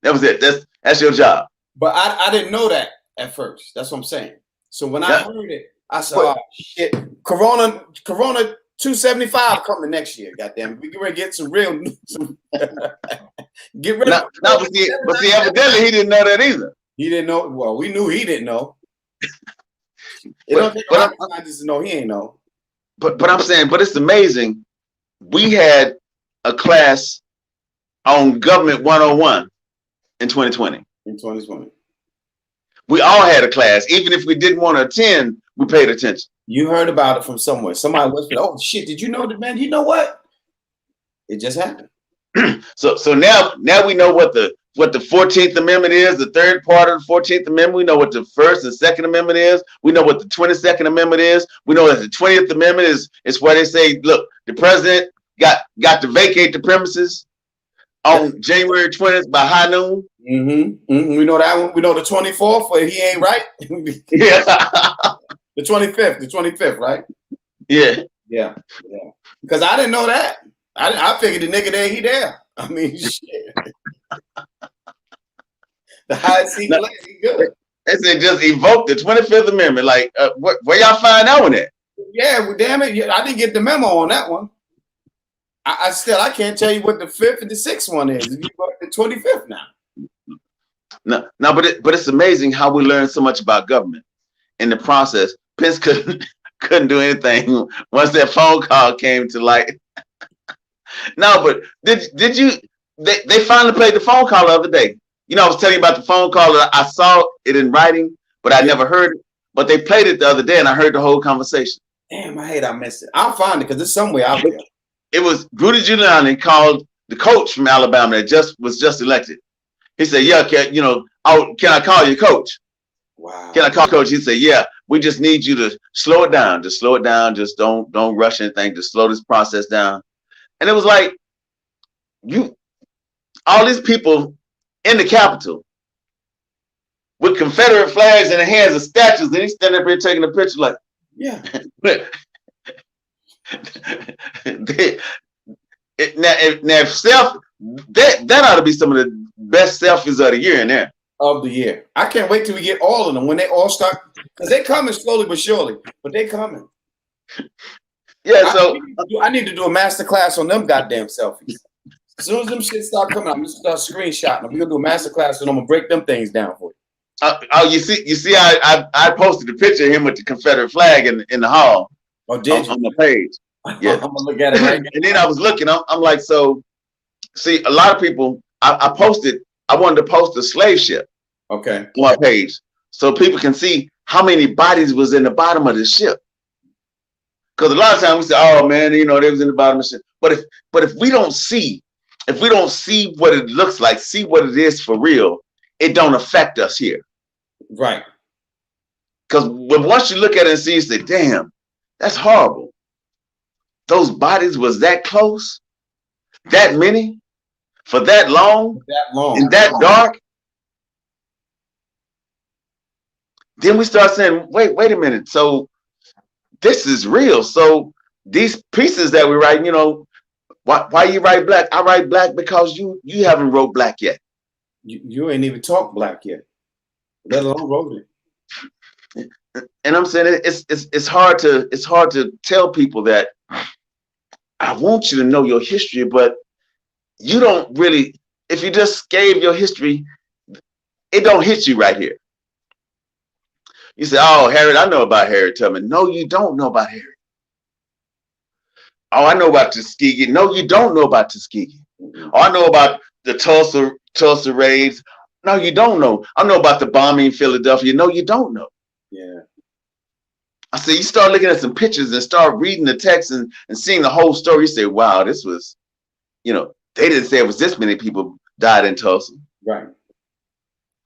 That was it. That's your job. But I didn't know that at first. That's what I'm saying. So when I heard it, I said, "Oh shit, Corona 275 coming next year. Goddamn, we can get some real news. Get ready." But see, evidently he didn't know that either. He didn't know. Well, we knew he didn't know. It don't take a rocket scientist to know he ain't know. But I'm saying, but it's amazing. We had a class on Government 101 in 2020. In 2020. We all had a class. Even if we didn't want to attend, we paid attention. You heard about it from somewhere. Somebody whispered, "Oh shit, did you know that, man? You know what? It just happened." So now we know what the 14th Amendment is, the third part of the 14th Amendment. We know what the First and Second Amendment is. We know what the 22nd Amendment is. We know that the 20th Amendment is where they say, look, the president got to vacate the premises on January 20th by high noon. We know that one. We know the 24th where he ain't right. Yeah. The 25th, right? Yeah. Because I didn't know that. I figured the nigga there, he there. I mean, shit. The highest he good. They said just evoke the 25th Amendment. Like, where y'all find that one at? Yeah, well, damn it. I didn't get the memo on that one. I can't tell you what the 5th and the 6th one is. You go to the 25th now. No, but it's amazing how we learn so much about government in the process. Pence couldn't do anything once that phone call came to light. No, but did you? They finally played the phone call the other day. I was telling you about the phone call. I saw it in writing, but I never heard it. But they played it the other day, and I heard the whole conversation. Damn, I hate I missed it. I'll find it because it's somewhere out there. It was Rudy Giuliani called the coach from Alabama that was just elected. He said, "Yeah, can I call you coach? Wow. Can I call coach?" He said, "Yeah, we just need you to slow it down. Just slow it down. Just don't rush anything. Just slow this process down." And it was like, all these people in the Capitol with Confederate flags in the hands of statues, and he's standing up here taking a picture like, yeah. now that ought to be some of the best selfies of the year in there. Of the year. I can't wait till we get all of them when they all start, because they coming slowly but surely, but they coming. Yeah, so I need to do a master class on them goddamn selfies. As soon as them shit start coming, I'm gonna start screenshotting them. We're gonna do a master class and I'm gonna break them things down for you. you see, I posted a picture of him with the Confederate flag in the hall. Oh, did you? On the page? Yeah, I'm gonna look at it right now. And then I was looking. I'm like, so see, a lot of people. I posted. I wanted to post a slave ship. Okay. On my page, so people can see how many bodies was in the bottom of the ship. Because a lot of times we say, "Oh man, they was in the bottom of the ship." But if we don't see what it looks like, see what it is for real, it don't affect us here. Right. Because once you look at it and see, you say, "Damn, that's horrible." Those bodies was that close, that many, for that long, and that dark. Then we start saying, wait a minute. So this is real. So these pieces that we write, why you write black? I write black because you haven't wrote black yet. You ain't even talked black yet, let alone wrote it. And I'm saying it's hard to tell people that I want you to know your history, but you don't really. If you just gave your history, it don't hit you right here. You say, "Oh, Harriet, I know about Harriet Tubman." No, you don't know about Harriet. Oh, I know about Tuskegee. No, you don't know about Tuskegee. Oh, I know about the Tulsa raids. No, you don't know. I know about the bombing in Philadelphia. No, you don't know. Yeah. I say, you start looking at some pictures and start reading the text and seeing the whole story. You say, wow, this was, they didn't say it was this many people died in Tulsa. Right.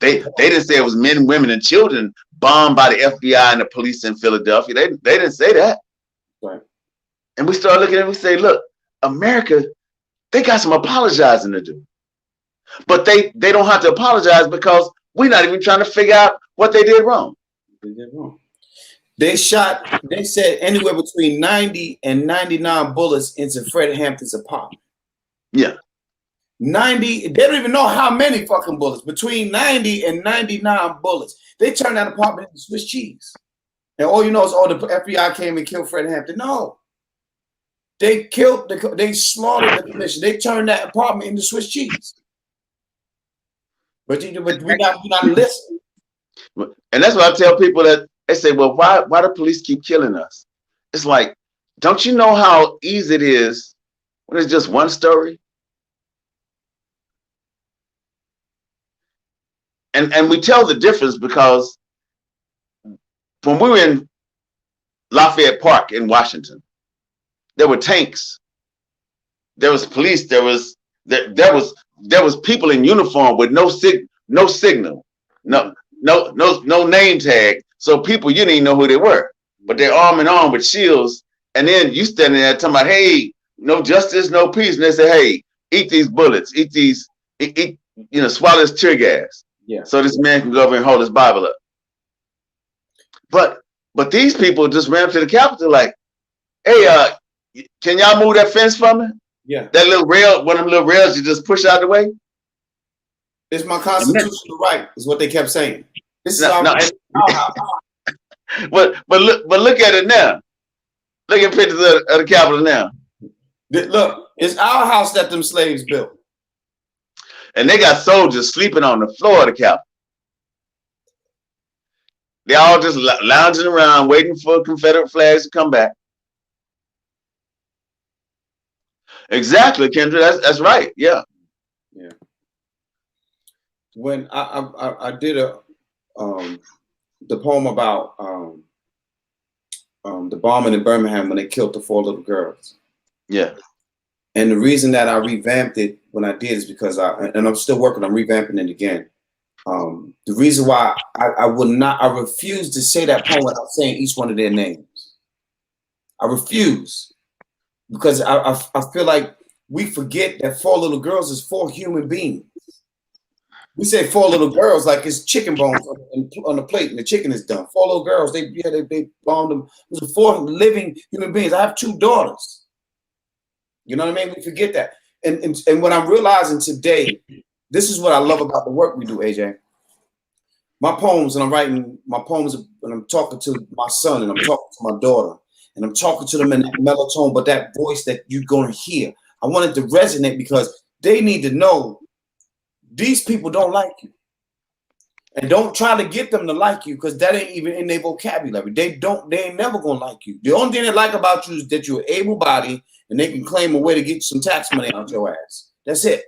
They didn't say it was men, women, and children bombed by the FBI and the police in Philadelphia. They didn't say that. Right. And we start looking at it and we say, look, America, they got some apologizing to do. But they don't have to apologize because we're not even trying to figure out what they did wrong. They did wrong. They said anywhere between 90 and 99 bullets into Fred Hampton's apartment. Yeah. 90, they don't even know how many fucking bullets. Between 90 and 99 bullets. They turned that apartment into Swiss cheese. And all you know is, the FBI came and killed Fred Hampton. No. They slaughtered the commission. They turned that apartment into Swiss cheese. But we're not listening. And that's what I tell people, that they say, well, why do police keep killing us? It's like, don't you know how easy it is when it's just one story? And we tell the difference because when we were in Lafayette Park in Washington, there were tanks, there was police, there was people in uniform with no signal, no name tag. So people, you didn't even know who they were, but they're arm in arm with shields. And then you standing there talking about, hey, no justice, no peace. And they say, hey, eat these bullets, swallow this tear gas. Yeah. So this man can go over and hold his Bible up. But these people just ran up to the Capitol like, hey, can y'all move that fence for me? Yeah. That little rail, one of them little rails you just push out the way. It's my constitutional right, is what they kept saying. This is our house. But look at it now. Look at pictures of the Capitol now. Look, it's our house that them slaves built. And they got soldiers sleeping on the floor of the Capitol. They all just lounging around waiting for Confederate flags to come back. Exactly, Kendra. That's right. Yeah. Yeah. When I did the poem about the bombing in Birmingham when they killed the 4 little girls. Yeah. And the reason that I revamped it when I did is because I'm still working on revamping it again. The reason why I refuse to say that poem without saying each one of their names. I refuse, because I feel like we forget that 4 little girls is 4 human beings. We say 4 little girls like it's chicken bones on the plate and the chicken is done. 4 little girls. They bombed them. It was 4 living human beings. I have 2 daughters. You know what I mean? We forget that. And what I'm realizing today, this is what I love about the work we do, AJ. My poems, and I'm writing my poems, and I'm talking to my son, and I'm talking to my daughter, and I'm talking to them in that mellow tone, but that voice that you're going to hear, I want it to resonate because they need to know these people don't like you. And don't try to get them to like you because that ain't even in their vocabulary. They ain't never going to like you. The only thing they like about you is that you're able-bodied and they can claim a way to get some tax money out your ass. That's it.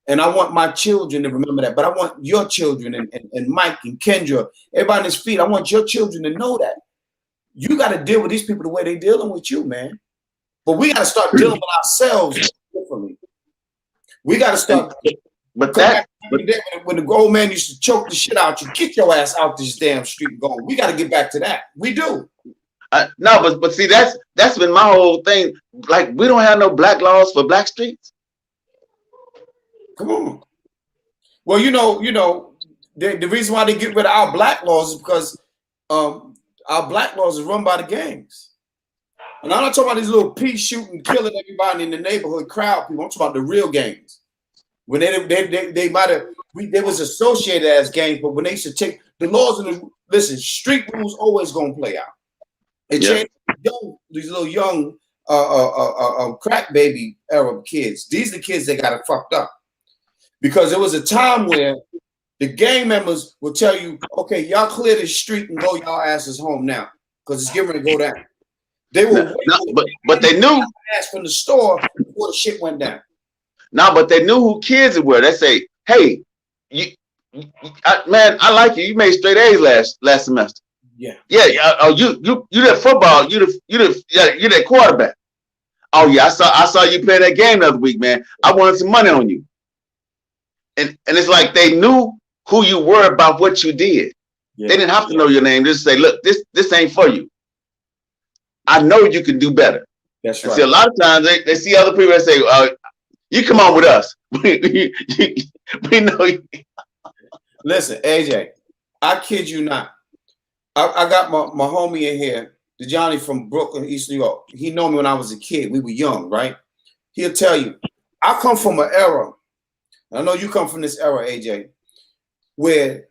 And I want my children to remember that. But I want your children and Mike and Kendra, everybody on his feet, I want your children to know that. You got to deal with these people the way they're dealing with you, man. But we got to start dealing with ourselves differently. We got to start. When the old man used to choke the shit out you, get your ass out this damn street and go. We got to get back to that. We do. No, but see, that's been my whole thing. Like, we don't have no black laws for black streets. Come on. Well, you know, the reason why they get rid of our black laws is because our black laws is run by the gangs. And I'm not talking about these little pea shooting, killing everybody in the neighborhood crowd people. I'm talking about the real gangs. When they might have, they was associated as gangs, but when they used to take the laws and listen, street rules always gonna play out. It changed these little young crack baby era kids. These are the kids that got it fucked up. Because there was a time where the gang members would tell you, okay, y'all clear the street and go y'all asses home now. Because it's getting ready to go down. They were but they knew ass from the store before the shit went down. No, but they knew who kids were. They say, hey, man, I like you. You made straight A's last semester. Yeah. Oh, you that football, you that quarterback. Oh yeah, I saw you play that game the other week, man. I wanted some money on you. And it's like they knew who you were about what you did. Yeah. They didn't have to know your name. Just say, look, this ain't for you. I know you can do better. That's right. See, a lot of times they see other people and say, you come on with us. We know you. Listen, AJ, I kid you not. I got my homie in here, the Johnny from Brooklyn, East New York. He know me when I was a kid. We were young, right? He'll tell you, I come from an era. I know you come from this era, AJ, where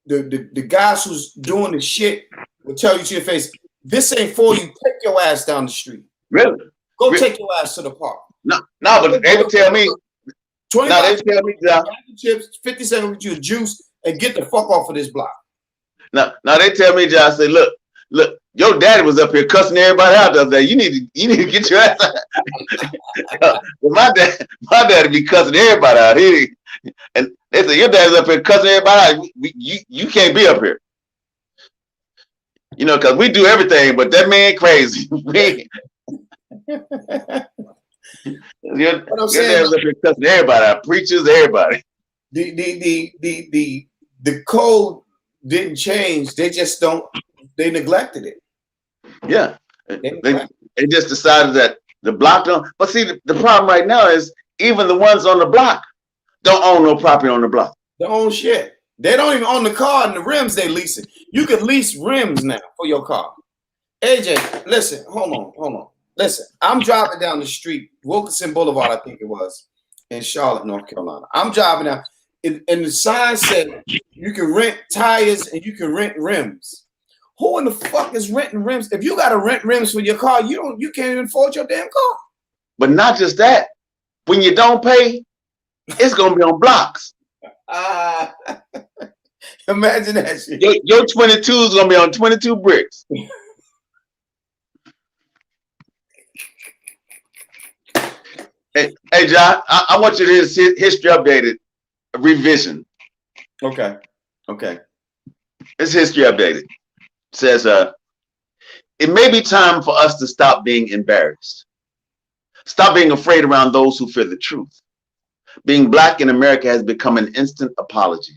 the guys who's doing the shit will tell you to your face, this ain't for you. Take your ass down the street. Really? Go take your ass to the park. No, but they would tell me. No, they tell me, chips, 50 cents with your juice, and get the fuck off of this block. Now they tell me, Josh, say, look, your daddy was up here cussing everybody out the other day. You need to get your ass out. my daddy be cussing everybody out. And they say, your daddy's up here cussing everybody out. You can't be up here. You know, because we do everything, but that man crazy. Your daddy's up here cussing everybody out. Preachers, everybody. The code didn't change. They just they neglected it. Yeah. They just decided that the block don't. But see, the problem right now is even the ones on the block don't own no property on the block. They own shit. They don't even own the car and the rims they lease it. You can lease rims now for your car. AJ, listen, hold on. Listen, I'm driving down the street, Wilkinson Boulevard, I think it was, in Charlotte, North Carolina. I'm driving down, and the sign said you can rent tires and you can rent rims. Who in the fuck is renting rims? If you gotta rent rims for your car, you can't even afford your damn car. But not just that. When you don't pay, it's gonna be on blocks. Imagine that shit. Your 22 is gonna be on 22 bricks. Hey, John, I want you to history updated revision. Okay. It's history updated. It says, it may be time for us to stop being embarrassed. Stop being afraid around those who fear the truth. Being black in America has become an instant apology.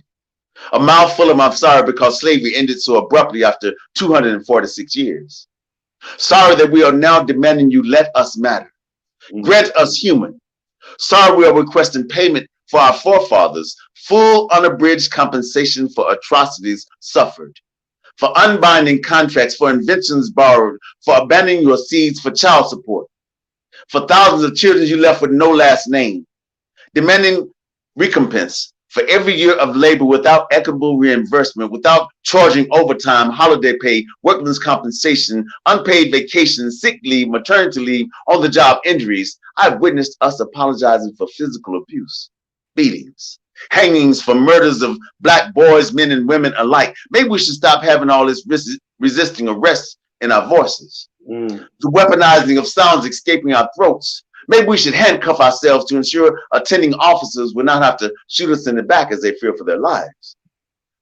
A mouthful of I'm sorry because slavery ended so abruptly after 246 years. Sorry that we are now demanding you let us matter. Grant us human. Sorry we are requesting payment for our forefathers, full unabridged compensation for atrocities suffered, for unbinding contracts, for inventions borrowed, for abandoning your seeds for child support, for thousands of children you left with no last name, demanding recompense for every year of labor without equitable reimbursement, without charging overtime, holiday pay, workman's compensation, unpaid vacation, sick leave, maternity leave, on-the-job injuries. I've witnessed us apologizing for physical abuse, beatings, hangings for murders of Black boys, men and women alike. Maybe we should stop having all this resisting arrest in our voices, the weaponizing of sounds escaping our throats. Maybe we should handcuff ourselves to ensure attending officers will not have to shoot us in the back as they fear for their lives.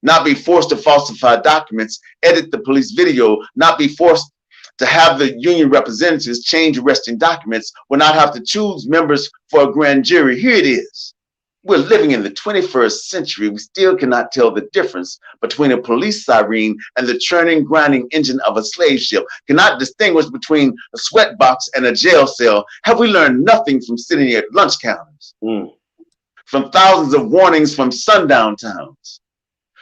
Not be forced to falsify documents, edit the police video, not be forced to have the union representatives change arresting documents, will not have to choose members for a grand jury. Here it is. We're living in the 21st century. We still cannot tell the difference between a police siren and the churning, grinding engine of a slave ship. Cannot distinguish between a sweatbox and a jail cell. Have we learned nothing from sitting at lunch counters? From thousands of warnings from sundown towns?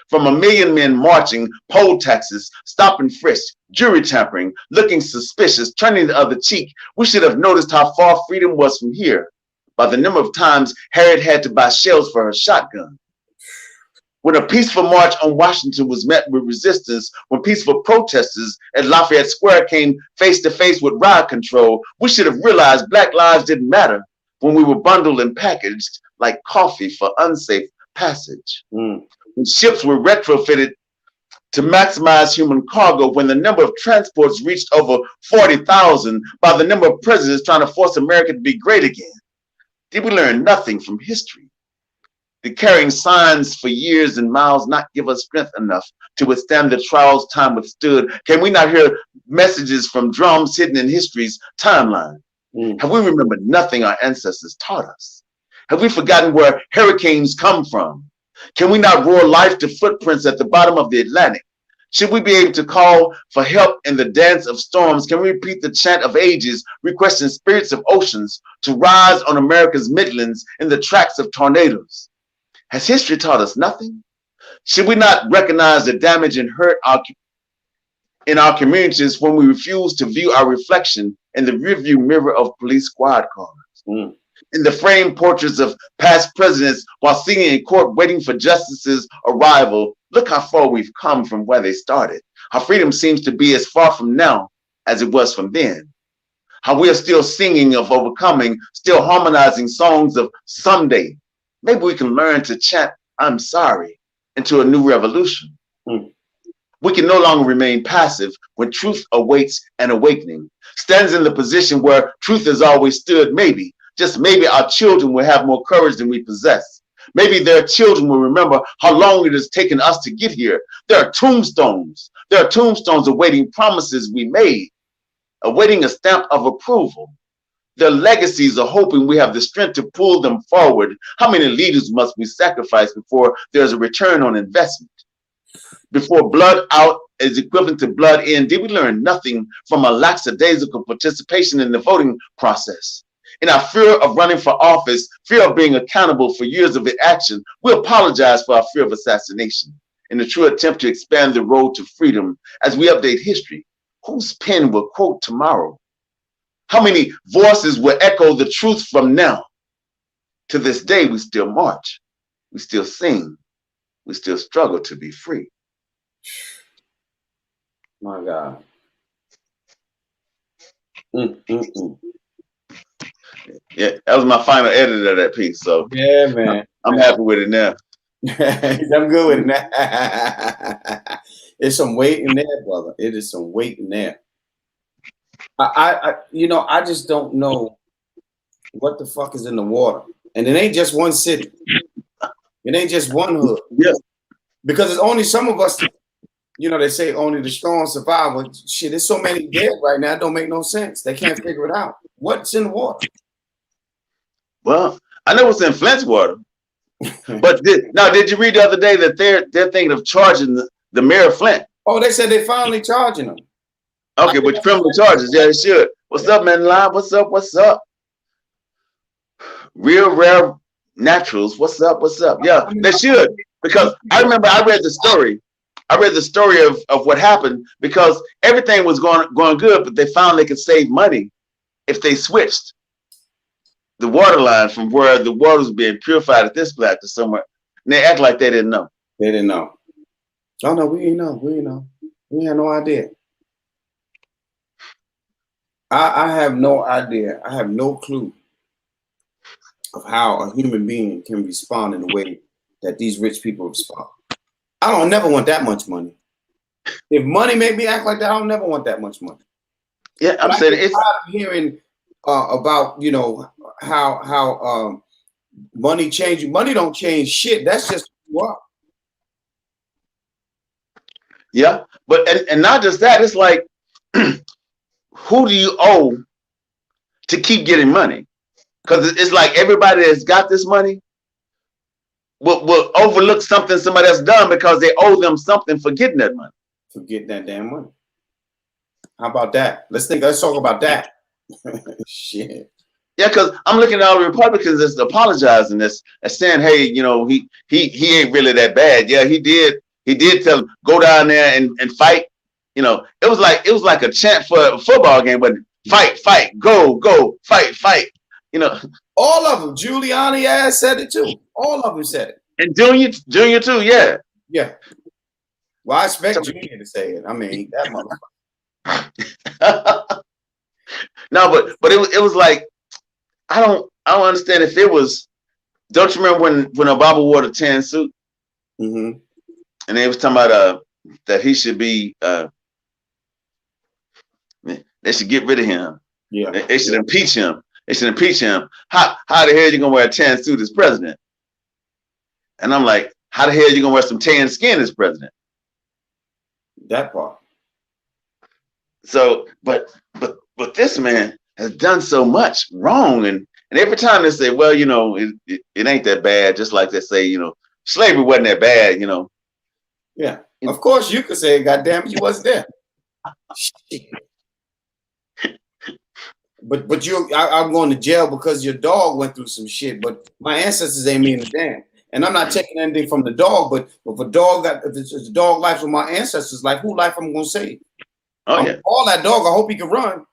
From a million men marching, poll taxes, stop and frisk, jury tampering, looking suspicious, turning the other cheek? We should have noticed how far freedom was from here by the number of times Harriet had to buy shells for her shotgun. When a peaceful march on Washington was met with resistance, when peaceful protesters at Lafayette Square came face to face with riot control, we should have realized Black lives didn't matter when we were bundled and packaged like coffee for unsafe passage. When ships were retrofitted to maximize human cargo, when the number of transports reached over 40,000, by the number of presidents trying to force America to be great again. Did we learn nothing from history? Did carrying signs for years and miles not give us strength enough to withstand the trials time withstood? Can we not hear messages from drums hidden in history's timeline? Have we remembered nothing our ancestors taught us? Have we forgotten where hurricanes come from? Can we not roar life to footprints at the bottom of the Atlantic? Should we be able to call for help in the dance of storms? Can we repeat the chant of ages, requesting spirits of oceans to rise on America's midlands in the tracks of tornadoes? Has history taught us nothing? Should we not recognize the damage and hurt in our communities when we refuse to view our reflection in the rearview mirror of police squad cars? In the framed portraits of past presidents while sitting in court waiting for justice's arrival? Look how far we've come from where they started. How freedom seems to be as far from now as it was from then. How we are still singing of overcoming, still harmonizing songs of someday. Maybe we can learn to chant "I'm sorry" into a new revolution. We can no longer remain passive when truth awaits an awakening, stands in the position where truth has always stood. Maybe, just maybe, our children will have more courage than we possess. Maybe their children will remember how long it has taken us to get here. There are tombstones. There are tombstones awaiting promises we made, awaiting a stamp of approval. Their legacies are hoping we have the strength to pull them forward. How many leaders must we sacrifice before there's a return on investment? Before blood out is equivalent to blood in? Did we learn nothing from a lackadaisical participation in the voting process? In our fear of running for office, fear of being accountable for years of inaction, we apologize for our fear of assassination in the true attempt to expand the road to freedom. As we update history, whose pen will quote tomorrow? How many voices will echo the truth from now? To this day, we still march, we still sing, we still struggle to be free. My God. Yeah, that was my final edit of that piece. So yeah, man, I'm happy with it now. I'm good with it now. There's some weight in there, brother. It is some weight in there. I just don't know what the fuck is in the water, and it ain't just one city. It ain't just one hood. Yes, because it's only some of us. They say only the strong survive. Well, shit, there's so many dead right now. It don't make no sense. They can't figure it out. What's in the water? Well, I know it's in Flint's water. But did you read the other day that they're thinking of charging the mayor of Flint? Oh, they said they finally charging them. Okay, with criminal charges. Yeah, they should. What's up, man? Live. What's up? Real rare naturals. What's up? What's up? Yeah, they should, because I remember I read the story. I read the story of what happened, because everything was going good, but they found they could save money if they switched the water line from where the water was being purified at this plant to somewhere. And they act like they didn't know. They didn't know. Oh no, we ain't know. We ain't know. We had no idea. I have no idea. I have no clue of how a human being can respond in the way that these rich people respond. I don't never want that much money. If money made me act like that, I don't never want that much money. Yeah, I'm saying it's tired of hearing about how money changes. Money don't change shit. That's just who you are. Yeah, but and not just that. It's like, who do you owe to keep getting money? Because it's like everybody that's got this money will overlook something somebody else done because they owe them something for getting that money. For getting that damn money. How about that? Let's talk about that. Shit. Yeah, because I'm looking at all the Republicans that's apologizing, that's saying, hey, he ain't really that bad. Yeah, he did tell him go down there and fight. It was like a chant for a football game, but fight, go, fight. All of them. Giuliani ass said it too. All of them said it. And Junior too, yeah. Yeah. Well, I expect Junior to say it. I mean, that motherfucker. No, but it was like, I don't understand if it was. Don't you remember when Obama wore the tan suit? Mm-hmm. And they was talking about that he should be they should get rid of him. Yeah. They should impeach him. How the hell are you gonna wear a tan suit as president? And I'm like, how the hell are you gonna wear some tan skin as president? That part. So, but this man has done so much wrong, and every time they say, well, it ain't that bad, just like they say, slavery wasn't that bad, Yeah. Of course you could say, God damn it, you wasn't there. But I'm going to jail because your dog went through some shit. But my ancestors ain't mean a damn. And I'm not taking anything from the dog, but if a dog if it's a dog life or my ancestors' life, who life I'm gonna save? Oh yeah. All that dog, I hope he can run.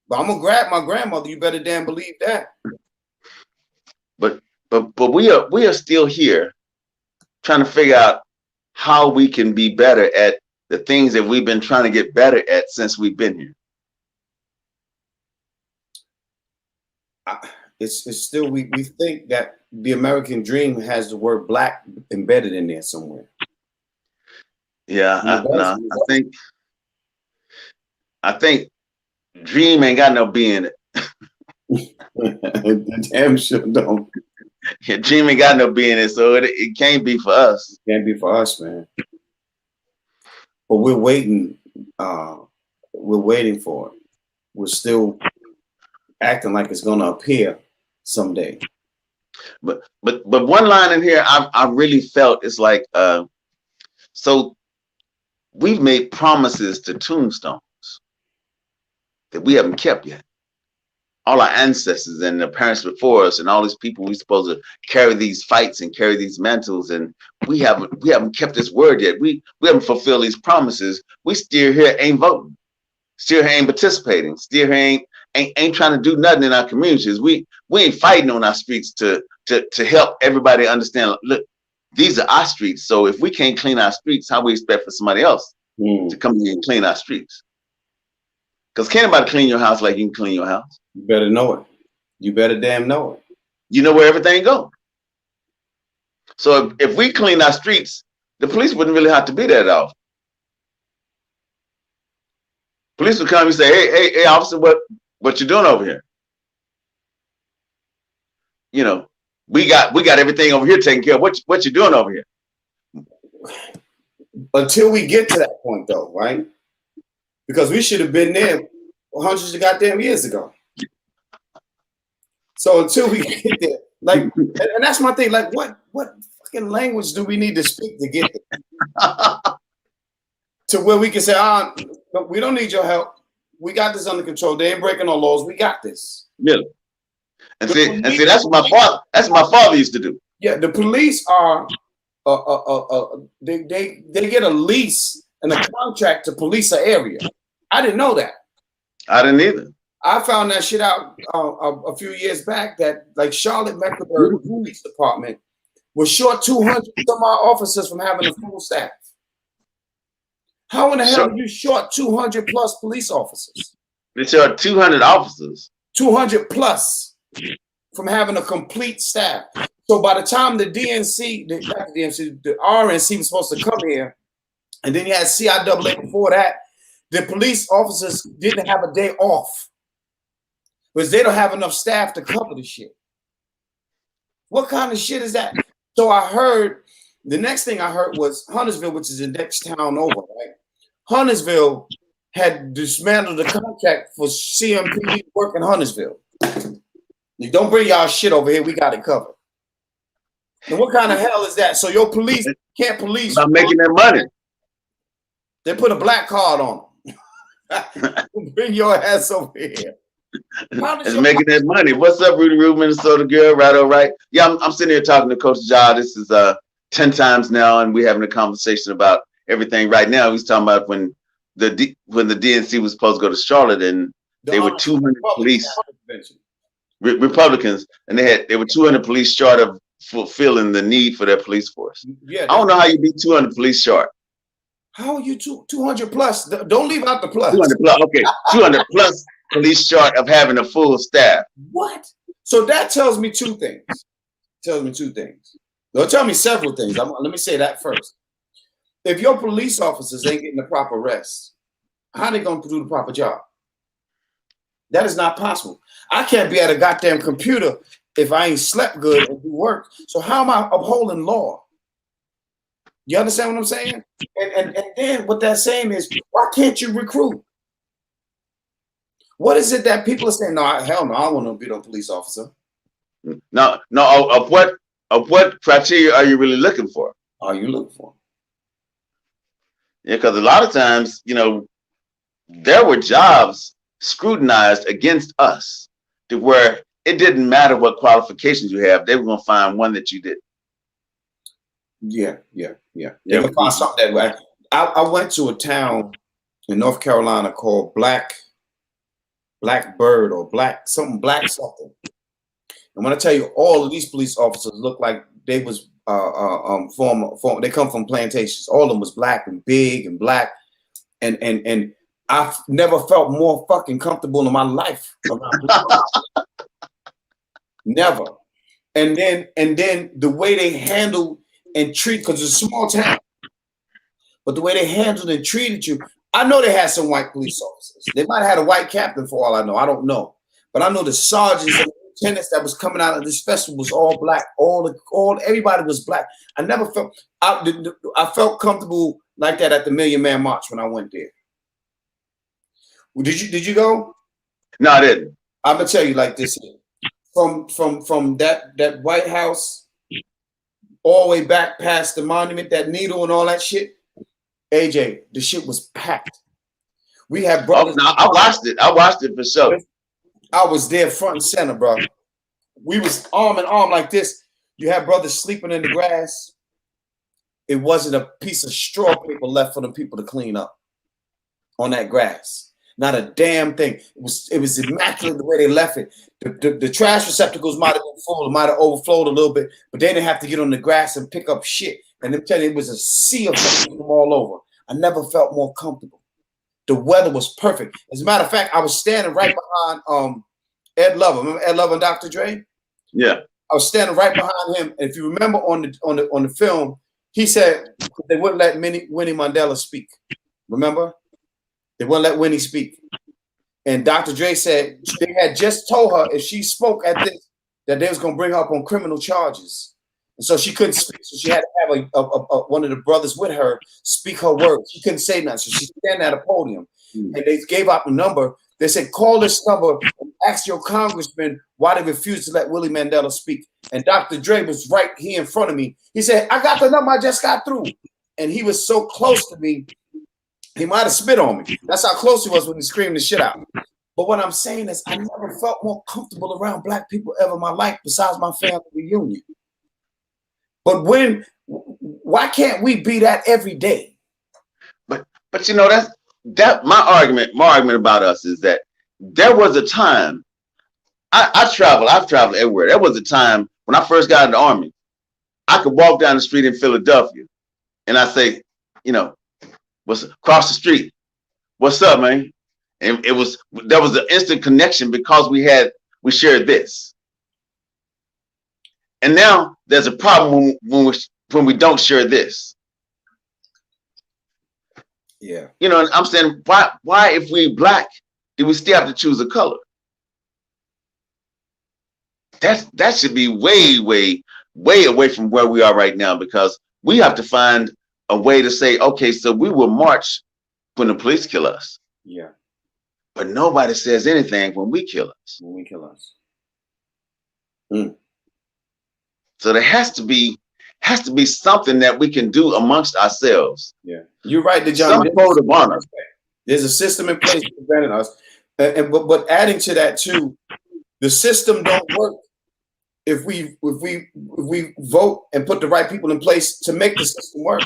But I'm gonna grab my grandmother. You better damn believe that. But we are still here trying to figure out how we can be better at the things that we've been trying to get better at since we've been here. It's still we think that the American dream has the word black embedded in there somewhere. Yeah, I think dream ain't got no B in it. Damn sure don't. Yeah, dream ain't got no B in it, so it can't be for us. It can't be for us, man. But we're waiting. We're waiting for it. We're still acting like it's gonna appear someday. But one line in here I really felt is like, so we've made promises to tombstones that we haven't kept yet. All our ancestors and the parents before us and all these people we supposed to carry these fights and carry these mantles, and we haven't kept this word yet. We haven't fulfilled these promises. We still here ain't voting, still here ain't participating, still here ain't trying to do nothing in our communities. We ain't fighting on our streets to help everybody understand. Look, these are our streets. So if we can't clean our streets, how we expect for somebody else to come here and clean our streets? Because can't nobody clean your house like you can clean your house. You better know it. You better damn know it. You know where everything goes. So if we clean our streets, the police wouldn't really have to be there at all. Police would come and say, hey, officer, what you doing over here? We got everything over here taken care of. What you doing over here? Until we get to that point, though, right? Because we should have been there hundreds of goddamn years ago. So until we get there, like, and that's my thing. Like, what fucking language do we need to speak to get there? To where we can say, we don't need your help. We got this under control. They ain't breaking no laws. We got this. Really? And see, that's what my father used to do. Yeah, the police are they get a lease and a contract to police an area. I didn't know that. I didn't either. I found that shit out a few years back that like Charlotte Mecklenburg Police Department was short 200 some odd officers from having a full staff. How in the hell are you short 200 plus police officers? They short 200 officers. 200 plus from having a complete staff. So by the time the DNC, not the DNC, the RNC was supposed to come here, and then you had CIAA before that, the police officers didn't have a day off because they don't have enough staff to cover the shit. What kind of shit is that? So I heard, the next thing I heard was Huntersville, which is the next town over, right? Huntersville had dismantled the contract for CMPD to work in Huntersville. You don't bring y'all shit over here, we got it covered. And what kind of hell is that? So your police can't police. Not making their money. They put a black card on them. Bring your ass over here. It's making that money. What's up, Rudy Roo, Minnesota girl? Right, all right. Yeah, I'm sitting here talking to Coach Ja. This is 10 times now, and we're having a conversation about everything right now. He's talking about when the DNC was supposed to go to Charlotte, and they were 200 police Republicans, and they were 200 police short of fulfilling the need for their police force. Yeah, I don't know how you be 200 police short. How are you 200 plus? Don't leave out the plus. 200 plus. Okay, 200 plus police short of having a full staff. What? So that tells me two things. Tells me two things. They'll tell me several things. Let me say that first. If your police officers ain't getting the proper rest, how are they going to do the proper job? That is not possible. I can't be at a goddamn computer if I ain't slept good and do work. So how am I upholding law? You understand what I'm saying? And then what that's saying is, why can't you recruit? What is it that people are saying? No, hell no, I don't want to be no police officer. No. Of what criteria are you really looking for? Are you looking for? Yeah, because a lot of times, there were jobs scrutinized against us to where it didn't matter what qualifications you have. They were going to find one that you did. Yeah. They can find something that way. I went to a town in North Carolina called Blackbird or Black something. And when I tell you, all of these police officers look like they was they come from plantations. All of them was black and big and black, and I've never felt more fucking comfortable in my life around never. And then the way they handle and treat, because it's a small town, but the way they handled and treated you, I know they had some white police officers. They might have had a white captain for all I know. I don't know. But I know the sergeants and the lieutenants that was coming out of this festival was all black. Everybody was black. I never felt, I felt comfortable like that at the Million Man March when I went there. Did you go? No, I didn't. I'm gonna tell you like this. From that White House all the way back past the monument, that needle and all that shit. AJ, the shit was packed. We had brothers. Oh, no, I watched it. I watched it for sure. I was there front and center, bro. We was arm in arm like this. You had brothers sleeping in the grass. It wasn't a piece of straw paper left for them people to clean up on that grass. Not a damn thing. It was immaculate the way they left it. The trash receptacles might have been full, it might have overflowed a little bit, but they didn't have to get on the grass and pick up shit. And I'm telling you, it was a sea of them all over. I never felt more comfortable. The weather was perfect. As a matter of fact, I was standing right behind Ed Lover. Remember Ed Lover and Dr. Dre? Yeah. I was standing right behind him. And if you remember on the film, he said they wouldn't let Winnie Mandela speak. Remember? They wouldn't let Winnie speak. And Dr. Dre said they had just told her if she spoke at this, that they was going to bring her up on criminal charges. And so she couldn't speak. So she had to have one of the brothers with her speak her words. She couldn't say nothing. So she's standing at a podium. And they gave out the number. They said, call this number and ask your congressman why they refused to let Willie Mandela speak. And Dr. Dre was right here in front of me. He said, I got the number, I just got through. And he was so close to me, he might have spit on me. That's how close he was when he screamed the shit out. But what I'm saying is, I never felt more comfortable around black people ever in my life, besides my family reunion. But why can't we be that every day? But you know, that my argument about us is that there was a time I've traveled everywhere. There was a time when I first got in the Army, I could walk down the street in Philadelphia and I say, you know, what's across the street? What's up, man? And there was an instant connection because we shared this. And now there's a problem when we don't share this. Yeah. You know, I'm saying, why if we black, do we still have to choose a color? That should be way, way, way away from where we are right now, because we have to find a way to say, okay, so we will march when the police kill us. Yeah. But nobody says anything when we kill us. When we kill us. So there has to be something that we can do amongst ourselves. Yeah. You're right, John. Some code of honor. There's a system in place to prevent us. But adding to that too, the system don't work if we vote and put the right people in place to make the system work.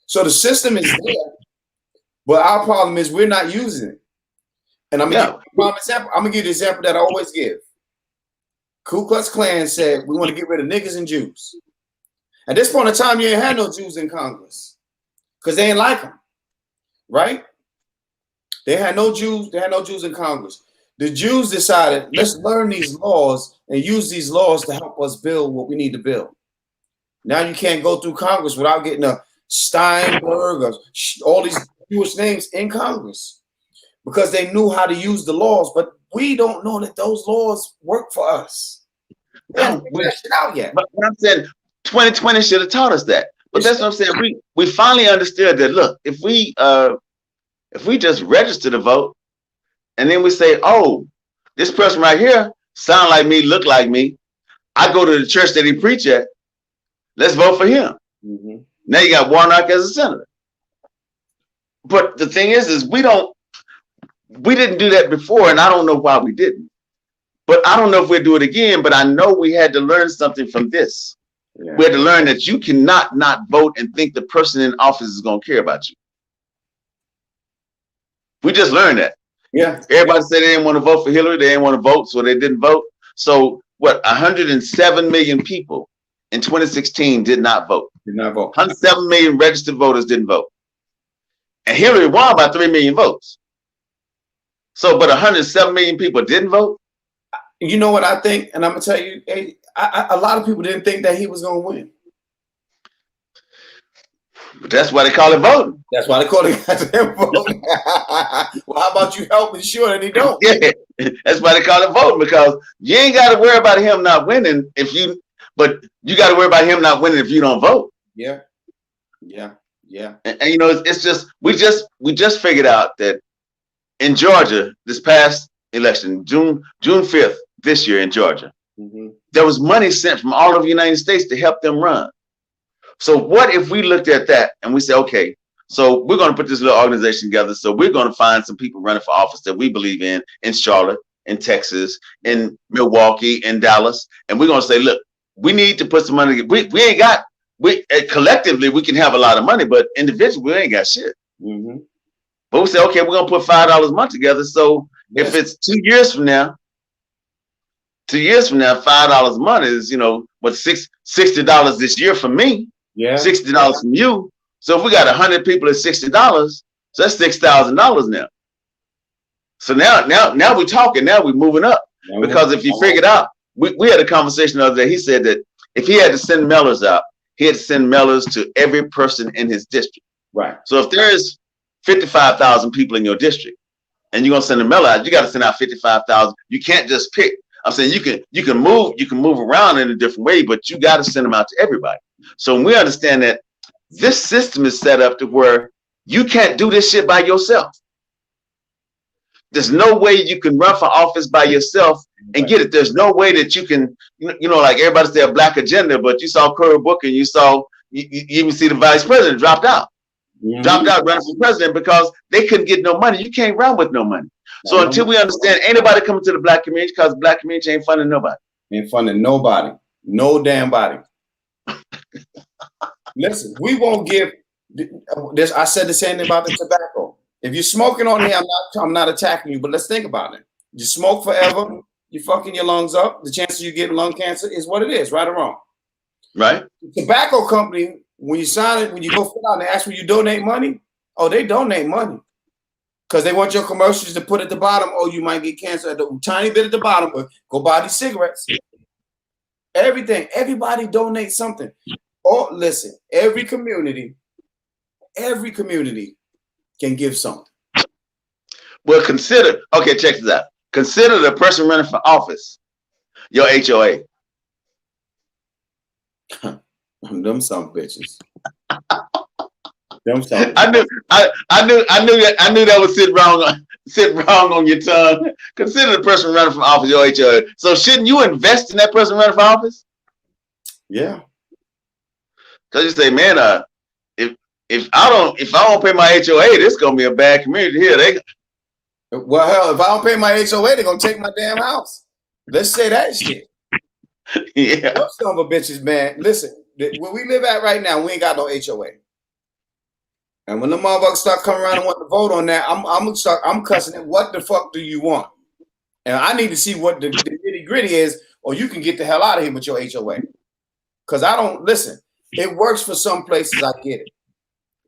So the system is there, but our problem is we're not using it. And I'm gonna give you the example that I always give. Ku Klux Klan said we want to get rid of niggas and Jews. At this point in time, you ain't had no Jews in Congress because they ain't like them, right? They had no Jews. They had no Jews in Congress. The Jews decided, let's learn these laws and use these laws to help us build what we need to build. Now you can't go through Congress without getting a Steinberg or all these Jewish names in Congress because they knew how to use the laws, but we don't know that those laws work for us. We haven't figured that shit out yet. But I'm saying 2020 should have taught us that. But that's what I'm saying. We finally understood that. Look, if we just register to vote, and then we say, oh, this person right here sound like me, look like me. I go to the church that he preach at. Let's vote for him. Mm-hmm. Now you got Warnock as a senator. But the thing is we didn't do that before, and I don't know why we didn't. But I don't know if we'll do it again, but I know we had to learn something from this. Yeah. We had to learn that you cannot not vote and think the person in office is going to care about you. We just learned that. Yeah. Everybody said they didn't want to vote for Hillary. They didn't want to vote, so they didn't vote. So what? 107 million people in 2016 did not vote. Did not vote. 107 million registered voters didn't vote. And Hillary won by 3 million votes. So, but 107 million people didn't vote? You know what I think? And I'm going to tell you, a lot of people didn't think that he was going to win. But that's why they call it voting. That's why they call it voting. Well, how about you help ensure that he don't? Yeah, that's why they call it voting, because you ain't got to worry about him not winning but you got to worry about him not winning if you don't vote. Yeah, yeah, yeah. And you know, it's just we just figured out that in Georgia this past election, June 5th this year in Georgia, there was money sent from all over the United States to help them run. So what if we looked at that and we say, okay, so we're going to put this little organization together. So we're going to find some people running for office that we believe in Charlotte, in Texas, in Milwaukee, in Dallas. And we're going to say, look, we need to put some money. We ain't got, collectively, we can have a lot of money, but individually, we ain't got shit. But we say, okay, we're going to put $5 a month together. So if it's 2 years from now, $5 a month is, what, $60 this year for me. Yeah. $60 from you. So if we got 100 people at $60, so that's $6,000 now. So now we're talking. Now we're moving up. Because if you figured out, we had a conversation the other day. He said that if he had to send mailers out, he had to send mailers to every person in his district. Right. So if there's 55,000 people in your district, and you're gonna send a mailer out, you got to send out 55,000. You can't just pick. I'm saying you can move around in a different way, but you got to send them out to everybody. So when we understand that this system is set up to where you can't do this shit by yourself. There's no way you can run for office by yourself and get it. There's no way that you can, like everybody said, a black agenda, but you saw Cory Booker and you even see the vice president dropped out. Dropped out running for president because they couldn't get no money. You can't run with no money. So until we understand, ain't nobody coming to the black community because the black community ain't funding nobody. Ain't funding nobody. No damn body. Listen, we won't give this. I said the same thing about the tobacco. If you're smoking on here, I'm not attacking you, but let's think about it. You smoke forever, you're fucking your lungs up. The chances you get lung cancer is what it is, right or wrong. Right. The tobacco company, when you sign it, when you go fill out and they ask for you donate money, oh, they donate money. Because they want your commercials to put at the bottom, oh, you might get cancer at the tiny bit at the bottom, but go buy these cigarettes. Everything, everybody donate something. Oh, listen, every community can give something. Well, consider, okay, check this out. Consider the person running for office, your HOA. Them some bitches. Them some. I knew that would sit wrong on your tongue. Consider the person running for office, your HOA. So shouldn't you invest in that person running for office? Yeah. Because you say, man, if I don't pay my HOA, this is gonna be a bad community here. Well, hell, if I don't pay my HOA, they're gonna take my damn house. Let's say that shit. Yeah. Those son of a bitches, man. Listen, where we live at right now, we ain't got no HOA. And when the motherfuckers start coming around and want to vote on that, I'm cussing it. What the fuck do you want? And I need to see what the nitty gritty is, or you can get the hell out of here with your HOA. Because I don't listen. It works for some places, I get it.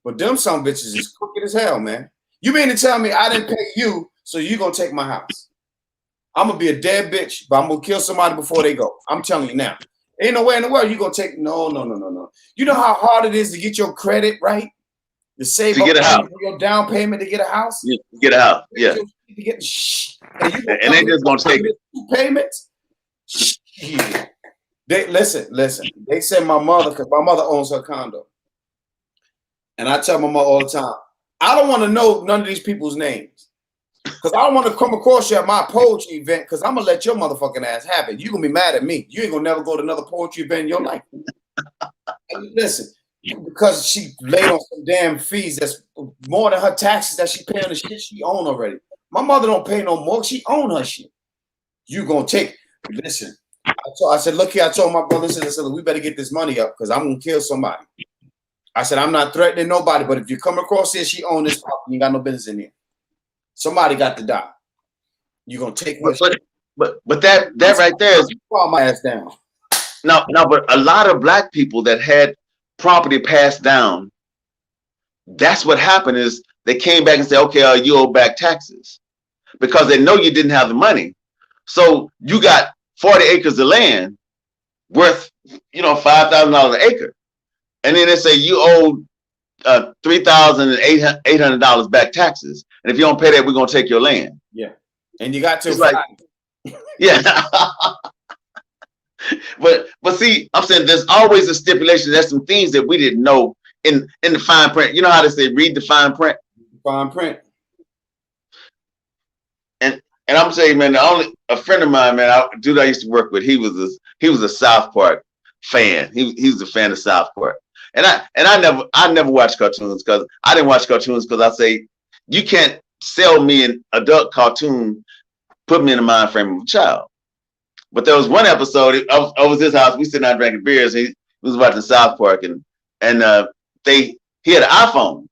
But them some bitches is crooked as hell, man. You mean to tell me I didn't pay you, so you gonna take my house? I'm gonna be a dead bitch, but I'm gonna kill somebody before they go. I'm telling you now. Ain't no way in the world you gonna take no. You know how hard it is to get your credit right? To save to get a house. Your down payment to get a house? Yeah, get a house, yeah. And they just gonna take it. 2 payments? Yeah. They listen. They said my mother, because my mother owns her condo. And I tell my mother all the time, I don't want to know none of these people's names. Because I don't want to come across you at my poetry event, because I'm going to let your motherfucking ass have it. You're going to be mad at me. You ain't going to never go to another poetry event in your life. Listen, because she laid on some damn fees that's more than her taxes that she pay on the shit she own already. My mother don't pay no more. She own her shit. You going to take, listen. I said, look here, I told my brother, I said, we better get this money up because I'm going to kill somebody. I said, I'm not threatening nobody, but if you come across here, she own this property, you got no business in here. Somebody got to die. You're going to take her. But that right there is. Fall my ass down. No, but a lot of black people that had property passed down, that's what happened is they came back and said, okay, you owe back taxes because they know you didn't have the money. So you got 40 acres of land worth, $5,000 an acre. And then they say you owe $3,800 back taxes. And if you don't pay that, we're going to take your land. Yeah. And you got to. Like, yeah. But see, I'm saying there's always a stipulation. There's some things that we didn't know in the fine print. You know how they say, read the fine print? Fine print. And I'm saying, man, a friend of mine, man, a dude I used to work with, he was a South Park fan. He was a fan of South Park. And I never watched cartoons because I didn't watch cartoons because I say you can't sell me an adult cartoon, put me in the mind frame of a child. But there was one episode, I was his house, we sitting out drinking beers, he was watching South Park and he had an iPhone.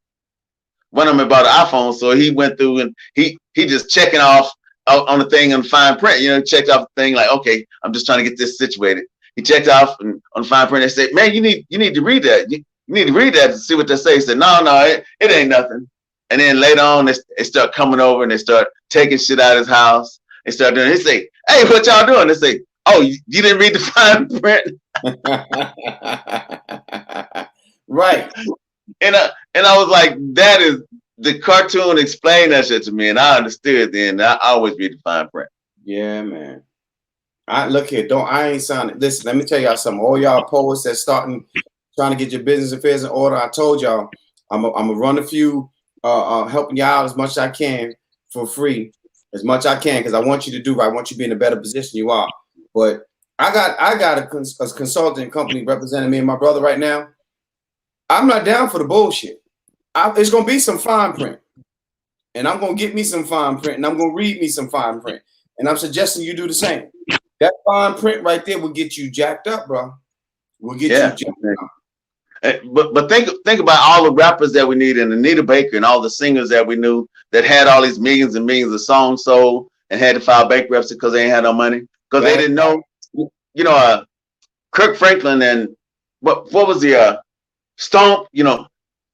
One of them bought an iPhone, so he went through and he just checking off on the thing in fine print, checked off the thing like, okay, I'm just trying to get this situated. He checked off on fine print and said, man, you need to read that. You need to read that to see what they say. He said, no, it ain't nothing. And then later on, they start coming over and they start taking shit out of his house. They start doing, they say, hey, what y'all doing? They say, oh, you didn't read the fine print? Right. And I was like, that is, the cartoon explained that shit to me, and I understood then. I always read the fine print. Yeah, man. Look here, I ain't signing. Listen, let me tell y'all something. All y'all poets that's trying to get your business affairs in order. I told y'all I'm gonna run a few helping y'all out as much as I can for free, as much as I can, because I want you to do right. I want you to be in a better position you are. But I got a consulting company representing me and my brother right now. I'm not down for the bullshit. It's gonna be some fine print. and I'm gonna get me some fine print, and I'm gonna read me some fine print, and I'm suggesting you do the same. That fine print right there will get you jacked up, bro. Will get you jacked up. But think about all the rappers that we need, and Anita Baker and all the singers that we knew that had all these millions and millions of songs sold and had to file bankruptcy because they ain't had no money because they didn't know. You know, Kirk Franklin and what was the Stomp? You know,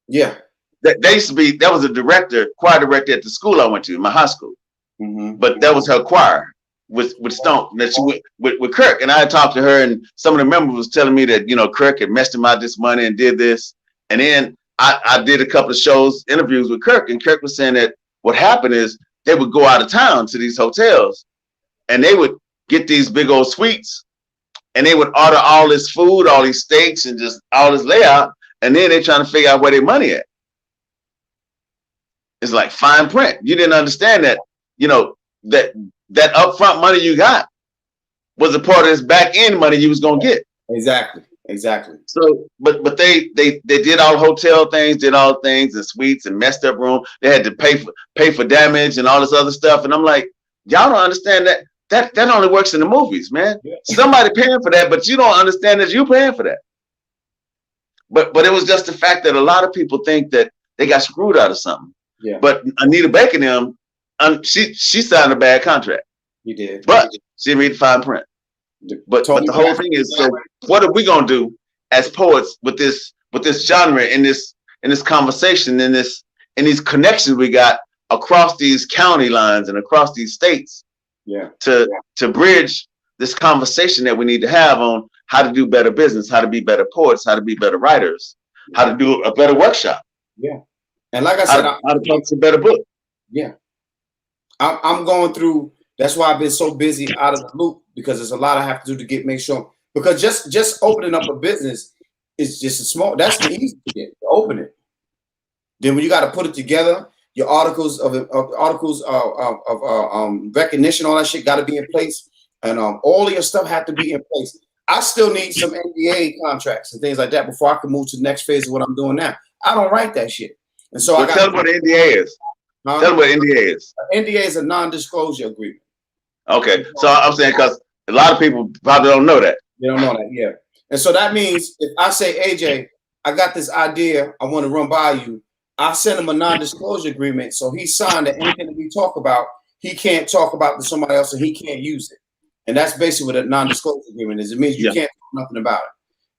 yeah. That they used to be. That was a choir director at the school I went to, my high school. But that was her choir with Stomp. That she went with Kirk, and I talked to her, and some of the members was telling me that Kirk had messed him out this money and did this, and then I did a couple of interviews with Kirk, and Kirk was saying that what happened is they would go out of town to these hotels, and they would get these big old suites, and they would order all this food, all these steaks, and just all this layout, and then they're trying to figure out where their money at. It's like fine print. You didn't understand that, that upfront money you got was a part of this back end money you was gonna get. Exactly. So, but they did all hotel things, did all things and suites and messed up room. They had to pay for damage and all this other stuff. And I'm like, y'all don't understand that only works in the movies, man. Yeah. Somebody paying for that, but you don't understand that you're paying for that. But it was just the fact that a lot of people think that they got screwed out of something. Yeah. But Anita Baker and them, she signed a bad contract. You did. But she read the fine print. But the whole thing is, so what are we gonna do as poets with this genre, in this conversation, in these connections we got across these county lines and across these states? Yeah. To bridge this conversation that we need to have on how to do better business, how to be better poets, how to be better writers, how to do a better workshop. Yeah. And like I said, how to publish a better book. Yeah. I'm going through. That's why I've been so busy out of the loop, because there's a lot I have to do to make sure. Because just opening up a business is just that's the easy shit, to open it. Then when you got to put it together, your articles of recognition, all that shit got to be in place, and all of your stuff had to be in place. I still need some NDA contracts and things like that before I can move to the next phase of what I'm doing now. I don't write that shit, and so I got tell them what NDA is. Tell them what NDA is. NDA is a non-disclosure agreement. Okay, so I'm saying, because a lot of people probably don't know that. They don't know that, yeah. And so that means if I say, AJ, I got this idea, I want to run by you, I send him a non-disclosure agreement, so he signed that anything that we talk about, he can't talk about to somebody else, and he can't use it. And that's basically what a non-disclosure agreement is. It means you can't talk nothing about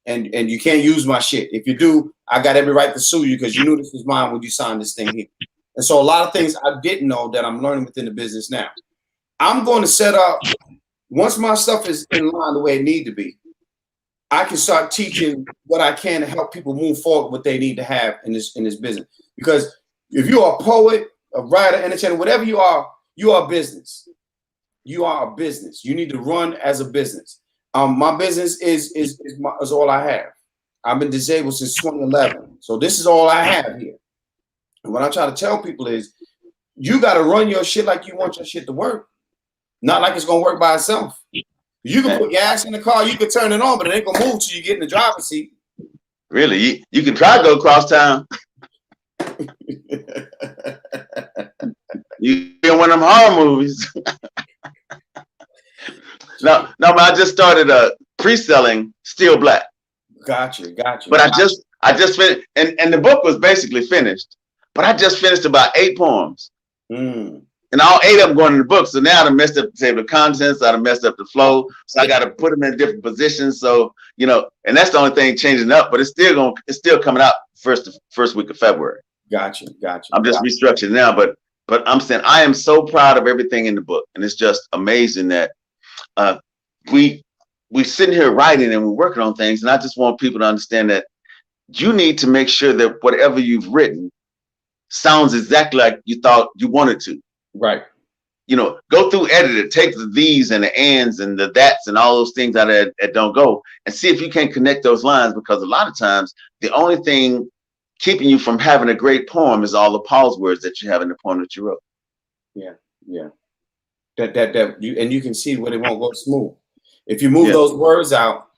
it, and you can't use my shit. If you do, I got every right to sue you because you knew this was mine when you signed this thing here. And so a lot of things I didn't know that I'm learning within the business now. I'm going to set up, once my stuff is in line the way it need to be, I can start teaching what I can to help people move forward, what they need to have in this business. Because if you are a poet, a writer, entertainer, whatever you are a business. You are a business. You need to run as a business. My business is all I have. I've been disabled since 2011. So this is all I have here. And what I try to tell people is, you got to run your shit like you want your shit to work. Not like it's going to work by itself. You can put gas in the car, you can turn it on, but it ain't going to move till you get in the driver's seat. Really? You can try to go across town. You in one of them horror movies. No, but I just started pre-selling Still Black. Gotcha. But I just finished, and the book was basically finished, but I just finished about 8 poems. And all 8 of them going in the book. So now I messed up the table of contents. I messed up the flow. So I got to put them in different positions. So, and that's the only thing changing up, but it's still coming out first week of February. Gotcha. I'm just restructuring now, but I'm saying I am so proud of everything in the book. And it's just amazing that we sitting here writing and we're working on things. And I just want people to understand that you need to make sure that whatever you've written sounds exactly like you thought you wanted to. Right. Go through, edit it, take the these and the ands and the that's and all those things that don't go, and see if you can connect those lines, because a lot of times the only thing keeping you from having a great poem is all the pause words that you have in the poem that you wrote. Yeah. You can see where they won't go smooth. If you move those words out,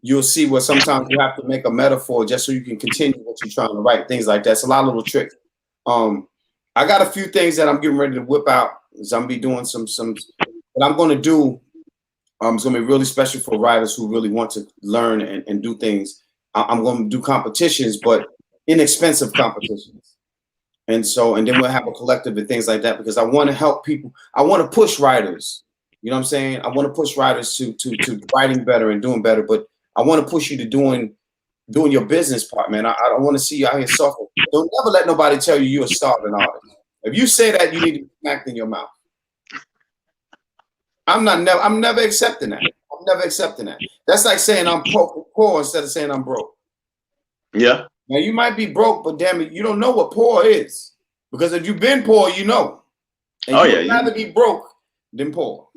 you'll see where sometimes you have to make a metaphor just so you can continue what you're trying to write. Things like that. It's a lot of little tricks. I got a few things that I'm getting ready to whip out. I'm gonna be doing some. What I'm gonna do. It's gonna be really special for writers who really want to learn and do things. I'm gonna do competitions, but inexpensive competitions. And then we'll have a collective and things like that because I want to help people. I want to push writers. You know what I'm saying? I want to push writers to writing better and doing better, but I want to push you to doing your business part, man. I don't want to see you out here suffering. Don't never let nobody tell you you're a starving artist. If you say that, you need to be smacked in your mouth. I'm never accepting that. I'm never accepting that. That's like saying I'm poor instead of saying I'm broke. Yeah. Now you might be broke, but damn it, you don't know what poor is. Because if you've been poor, you know. And you'd rather be broke than poor.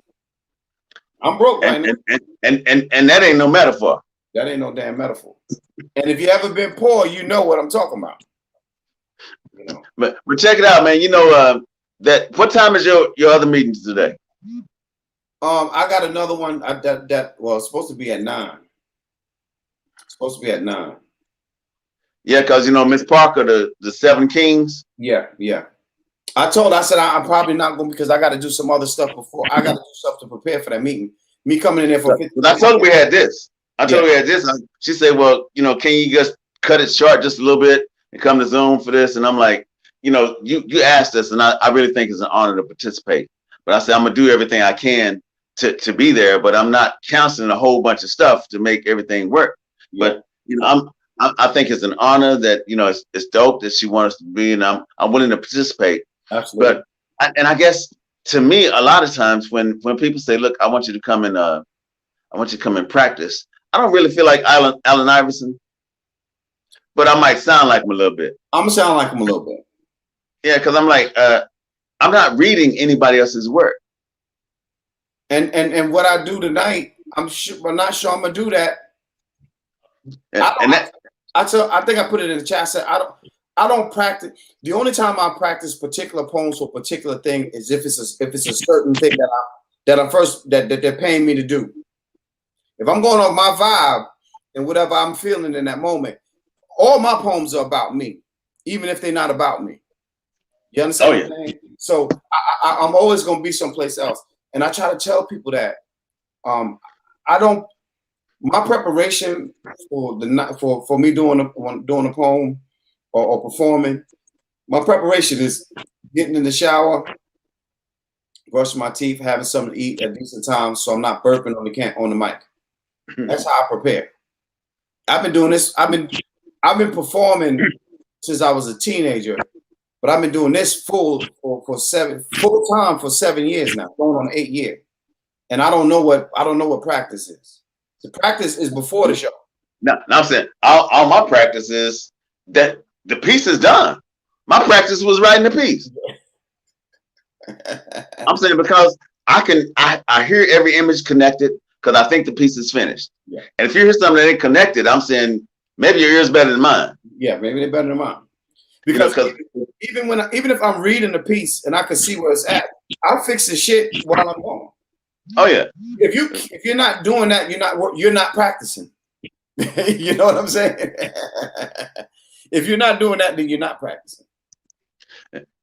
I'm broke right now. And that ain't no metaphor. That ain't no damn metaphor. And if you ever been poor, you know what I'm talking about. You know. But check it out, man. You know that what time is your other meetings today? I got another one it's supposed to be at 9. It's supposed to be at 9. Yeah, because you know Miss Parker, the 7 Kings. Yeah. I said I'm probably not going because I got to do some other stuff before. I got to do stuff to prepare for that meeting. Me coming in there for 50 I told her we had this. She said, well, you know, can you just cut it short just a little bit and come to Zoom for this? And I'm like, you know, you asked us, and I really think it's an honor to participate. But I said I'm gonna do everything I can to be there, but I'm not canceling a whole bunch of stuff to make everything work. Yeah. But you know, I think it's an honor that you know it's dope that she wants us to be, and I'm willing to participate. Absolutely. But I guess to me, a lot of times when people say, "Look, I want you to come and practice," I don't really feel like Allen Iverson, but I might sound like him a little bit. I'm gonna sound like him a little bit. Yeah, because I'm like, I'm not reading anybody else's work. And what I do tonight, I'm not sure I'm gonna do that. I think I put it in the chat. I said I don't practice. The only time I practice particular poems for a particular thing is if it's a certain thing that they're paying me to do. If I'm going off my vibe and whatever I'm feeling in that moment, all my poems are about me, even if they're not about me. You understand what I'm saying? So I'm always going to be someplace else. And I try to tell people that my preparation for me doing a poem or performing, my preparation is getting in the shower, brushing my teeth, having something to eat at decent times so I'm not burping on the mic. That's how I prepare. I've been doing this. I've been performing since I was a teenager, but I've been doing this full time for 7 years now, going on 8 years. And I don't know what practice is. The practice is before the show. No, I'm saying all my practice is that the piece is done. My practice was writing the piece. I'm saying because I hear every image connected because I think the piece is finished. Yeah. And if you hear something that ain't connected, I'm saying maybe your ear's better than mine. Yeah, maybe they're better than mine. Because even if I'm reading the piece and I can see where it's at, I'll fix the shit while I'm going. Oh yeah. If you're not doing that, you're not practicing. You know what I'm saying? If you're not doing that, then you're not practicing.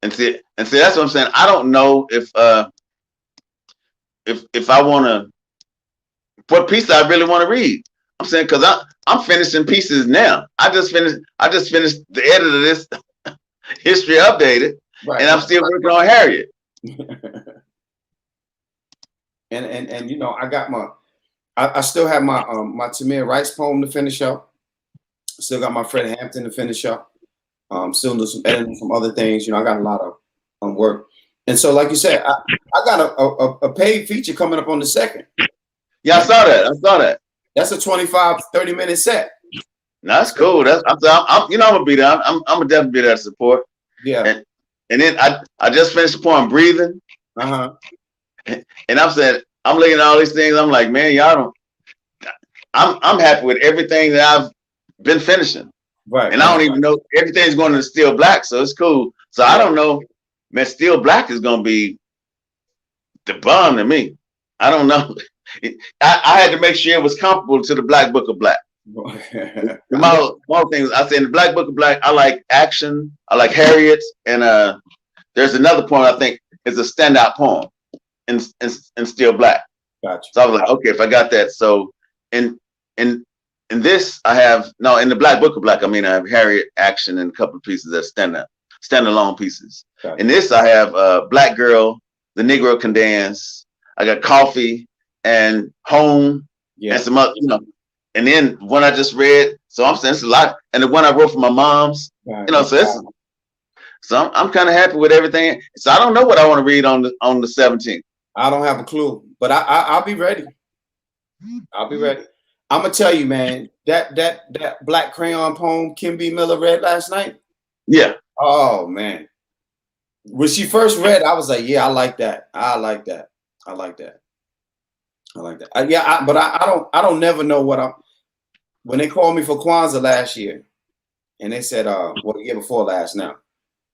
And see that's what I'm saying. I don't know if I want to what piece I really want to read. I'm saying because I'm finishing pieces now. I just finished the edit of this history updated, right. And I'm still working on Harriet. and you know I still have my Tamir Rice poem to finish up. Still got my Fred Hampton to finish up. Still do some editing, some other things. You know, I got a lot of work. And so, like you said, I got a paid feature coming up on the 2nd. Yeah, I saw that. That's a 25-30 minute set. That's cool. I'm gonna be there. I'm gonna definitely be there to support. Yeah. And then I just finished the poem Breathing. Uh-huh. And I'm looking at all these things. I'm like, man, I'm happy with everything that I've been finishing. Right. And I don't even know everything's going to Still Black, so it's cool. So I don't know, man. Still Black is gonna be the bomb to me. I don't know. I had to make sure it was comparable to the Black Book of Black. My things I say in the Black Book of Black, I like action, I like Harriet, and there's another poem I think is a standout poem in Still Black. Gotcha. So I was like, okay, if I got that. So in this, I have in the Black Book of Black, I have Harriet Action and a couple of pieces that standalone pieces. Gotcha. In this, I have Black Girl, The Negro Can Dance. I got Coffee and Home, and some other, And then one I just read, so I'm saying it's a lot. And the one I wrote for my mom's, so I'm kind of happy with everything. So I don't know what I want to read on the 17th. I don't have a clue, but I'll be ready. I'll be ready. I'm gonna tell you, man, that Black Crayon poem Kim B. Miller read last night. Yeah. Oh man. When she first read, I was like, yeah, I like that. I like that. I like that. I like that. But I don't never know what I'm. When they called me for Kwanzaa last year, and they said, well, the year before last now,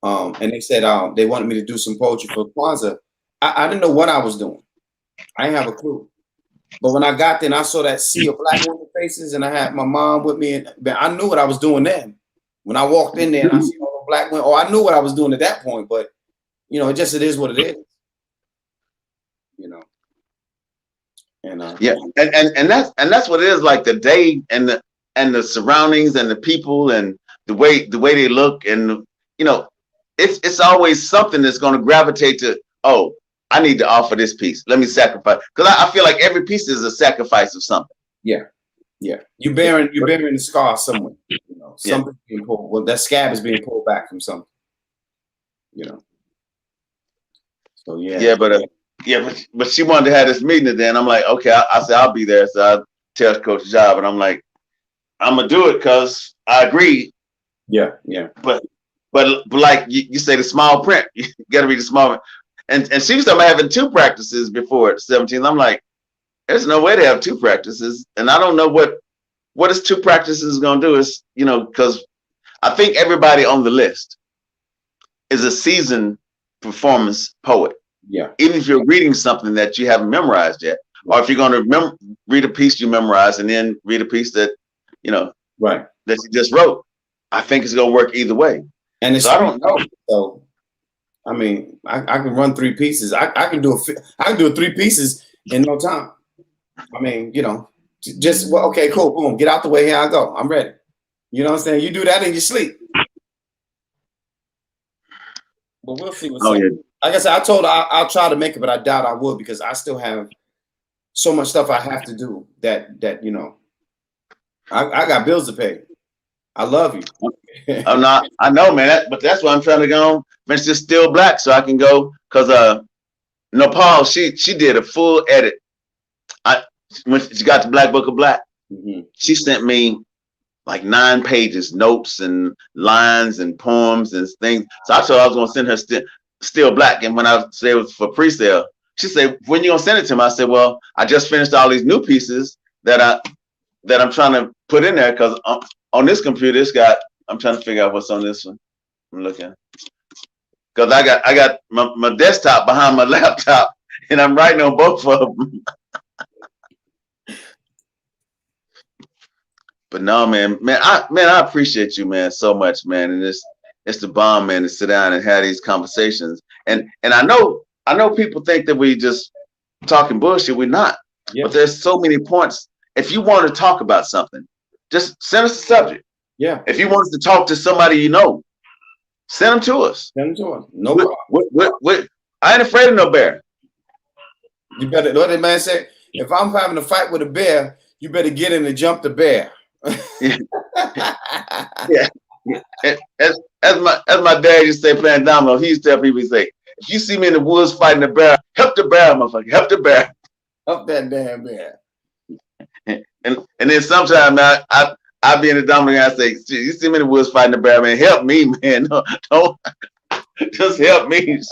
and they said they wanted me to do some poetry for Kwanzaa. I didn't know what I was doing. I didn't have a clue. But when I got there and I saw that sea of Black women faces, and I had my mom with me, and I knew what I was doing then. When I walked in there and I see all the Black women, I knew what I was doing at that point. But it is what it is. And and that's what it is, like the day and the surroundings and the people and the way they look, and it's always something that's going to gravitate to, oh, I need to offer this piece. Let me sacrifice, because I feel like every piece is a sacrifice of something. Yeah. You're bearing the scar somewhere. Something being pulled. Well, that scab is being pulled back from something. So yeah. But she wanted to have this meeting today, and I'm like, okay, I said I'll be there. So I tell Coach Job, and I'm like, I'm gonna do it because I agreed. Yeah. But like you say, the small print, you gotta read the small print. And she was talking about having 2 practices before 17. I'm like, there's no way to have 2 practices, and I don't know what is 2 practices gonna do. Is because I think everybody on the list is a seasoned performance poet. Yeah. Even if you're reading something that you haven't memorized yet, or if you're going to read a piece you memorized and then read a piece that right, that you just wrote, I think it's going to work either way. And so I don't know. So I can run 3 pieces. I can do 3 pieces in no time. Just okay, cool, boom, get out the way. Here I go. I'm ready. You know what I'm saying? You do that in your sleep. But we'll see what's up. Yeah. Like I said, I told her I'll try to make it, but I doubt I would, because I still have so much stuff I have to do that I got bills to pay. I love you. I know, man. But that's why I'm trying to go finish this Still Black so I can go, because Paul, she did a full edit. When she got the Black Book of Black, she sent me like 9 pages, notes and lines and poems and things. So I told her I was going to send her Still Black. And when I said it was for pre-sale, she said, when you going to send it to me? I said, well, I just finished all these new pieces that I'm trying to put in there, because on this computer, I'm trying to figure out what's on this one. I'm looking. Because I got my desktop behind my laptop, and I'm writing on both of them. But no, man, I appreciate you, man, so much, man. And it's the bomb, man, to sit down and have these conversations. And I know people think that we just talking bullshit. We're not. Yeah. But there's so many points. If you want to talk about something, just send us the subject. Yeah. If you want us to talk to somebody send them to us. Send them to us. No problem. I ain't afraid of no bear. You better, what that man said, if I'm having a fight with a bear, you better get in and jump the bear. Yeah. As my dad used to say, playing domino, he used to tell people, he say, if you see me in the woods fighting a bear, help the bear, motherfucker. Help the bear. Help that damn bear. And then sometimes I be in the domino and I say, you see me in the woods fighting a bear, man, help me, man. No, don't just help me.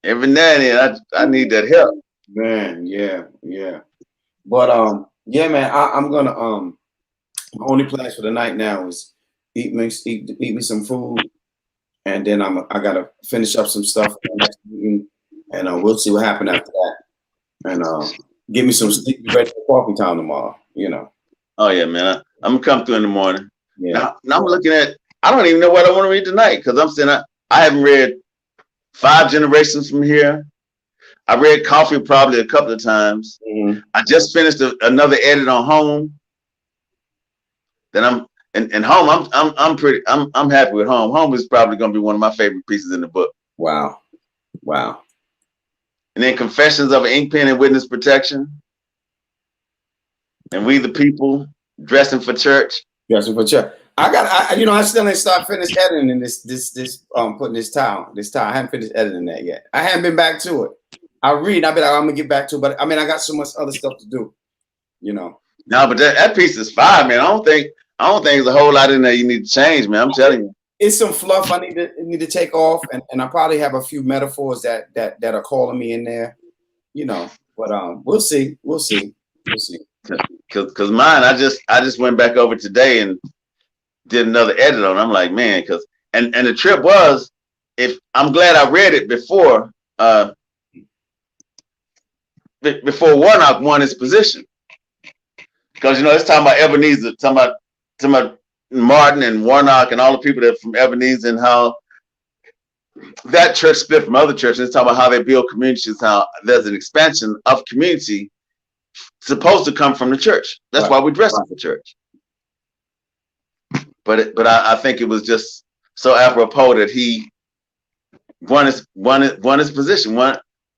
Every now and then I need that help. Man, yeah. But yeah, man, I'm gonna my only plans for the night now is eat me some food, and then I gotta finish up some stuff for the next meeting, and we'll see what happens after that. And give me some sleep, be ready for coffee time tomorrow. Oh yeah, man. I'm gonna come through in the morning. Yeah. Now I'm looking at I don't even know what I want to read tonight because I'm saying I haven't read 5 Generations from Here. I read Coffee probably a couple of times. Mm-hmm. I just finished another edit on Home. Then and Home. I'm happy with Home. Home is probably going to be one of my favorite pieces in the book. Wow, wow. And then Confessions of an Inkpen and Witness Protection. And We the People, Dressing for Church. Dressing for church. I still ain't start finished editing this putting this tile. I haven't finished editing that yet. I haven't been back to it. I read. I bet I'm gonna get back to it, but I mean, I got so much other stuff to do. You know. No, but that piece is fire, man. I don't think there's a whole lot in there you need to change, man. I'm telling you. It's some fluff I need to take off, and I probably have a few metaphors that are calling me in there. You know, but we'll see. Cause mine, I just went back over today and did another edit on. I'm like, man, and the trip was, if I'm glad I read it before Warnock won his position, because it's talking about Ebenezer, talking about Martin and Warnock and all the people that are from Ebenezer, and how that church split from other churches. It's talking about how they build communities, how there's an expansion of community supposed to come from the church. That's why we're dressing for church. But I think it was just so apropos that he won his position,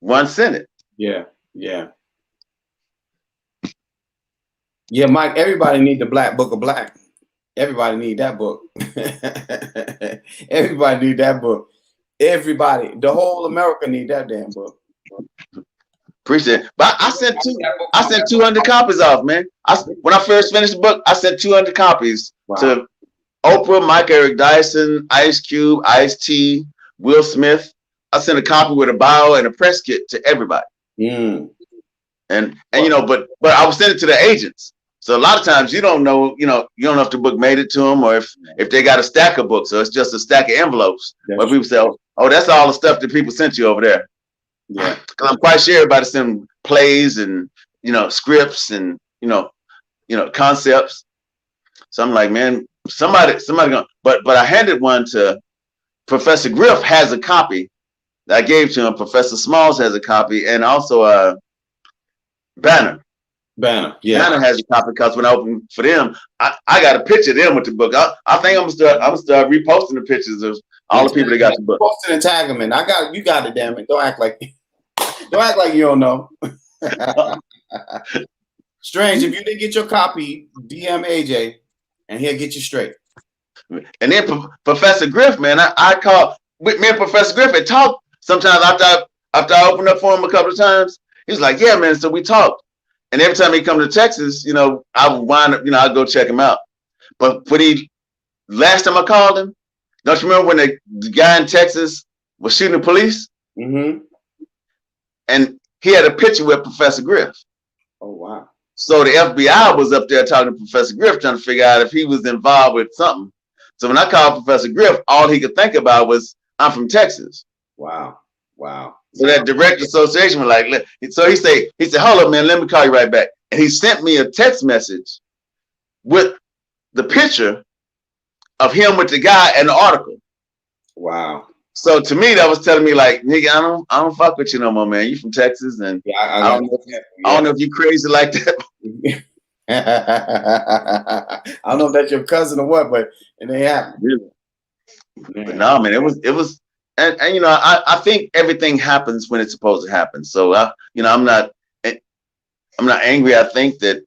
won Senate. Yeah. Mike, everybody need the Black Book of Black. Everybody need that book. Everybody need that book. Everybody, the whole America need that damn book. Appreciate it. But I sent 200 copies off, man. When I first finished the book, I sent 200 copies to Oprah, Mike Eric Dyson, Ice Cube, Ice-T, Will Smith. I sent a copy with a bio and a press kit to everybody. Mm. And but I was sending it to the agents. So a lot of times you don't know if the book made it to them, or if they got a stack of books, so it's just a stack of envelopes. Where people say, oh, that's all the stuff that people sent you over there. Yeah. Because I'm quite sure everybody sent plays and scripts and concepts. So I'm like, man, somebody gonna. But I handed one to Professor Griff. Has a copy that I gave to him. Professor Smalls has a copy, and also Banner. Yeah. Banner has a copy because when I opened for them, I got a picture of them with the book. I think I'm gonna start reposting the pictures of all the people that got the book. Posting and tag them in. You got it, damn it. Don't act like you don't know. Strange, if you didn't get your copy, DM AJ and he'll get you straight. And then Professor Griff, man, I called with me and Professor Griff and talked sometimes after I opened up for him a couple of times. He was like, yeah, man. So we talked. And every time he come to Texas, I would wind up, I'd go check him out. But last time I called him, don't you remember when the guy in Texas was shooting the police? Mm-hmm. And he had a picture with Professor Griff. Oh, wow. So the FBI was up there talking to Professor Griff, trying to figure out if he was involved with something. So when I called Professor Griff, all he could think about was, I'm from Texas. Wow. So that direct association was like, so he said, hold up, man, let me call you right back. And he sent me a text message with the picture of him with the guy and the article. Wow. So to me, that was telling me like, nigga, I don't fuck with you no more, man. You from Texas, and I don't know if you crazy like that. I don't know if that's your cousin or what, but it ain't happened. Really? But no, man, it was. And I think everything happens when it's supposed to happen. So I'm not angry. I think that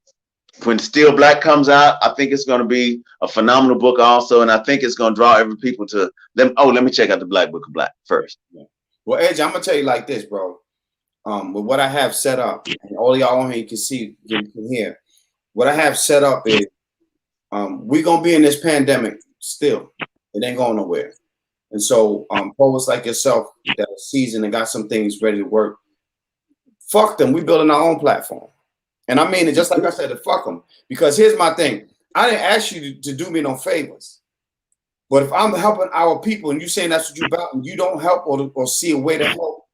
when Still Black comes out, I think it's going to be a phenomenal book also, and I think it's going to draw every people to them. Oh, let me check out the Black Book of Black first. Yeah. Well, Edge, I'm gonna tell you like this, bro. With what I have set up, and all y'all on here you can hear. What I have set up is, we're gonna be in this pandemic still. It ain't going nowhere. And so, poets like yourself that are seasoned and got some things ready to work, fuck them. We building our own platform. And I mean it just like I said, fuck them. Because here's my thing. I didn't ask you to do me no favors. But if I'm helping our people and you saying that's what you're about and you don't help or see a way to help,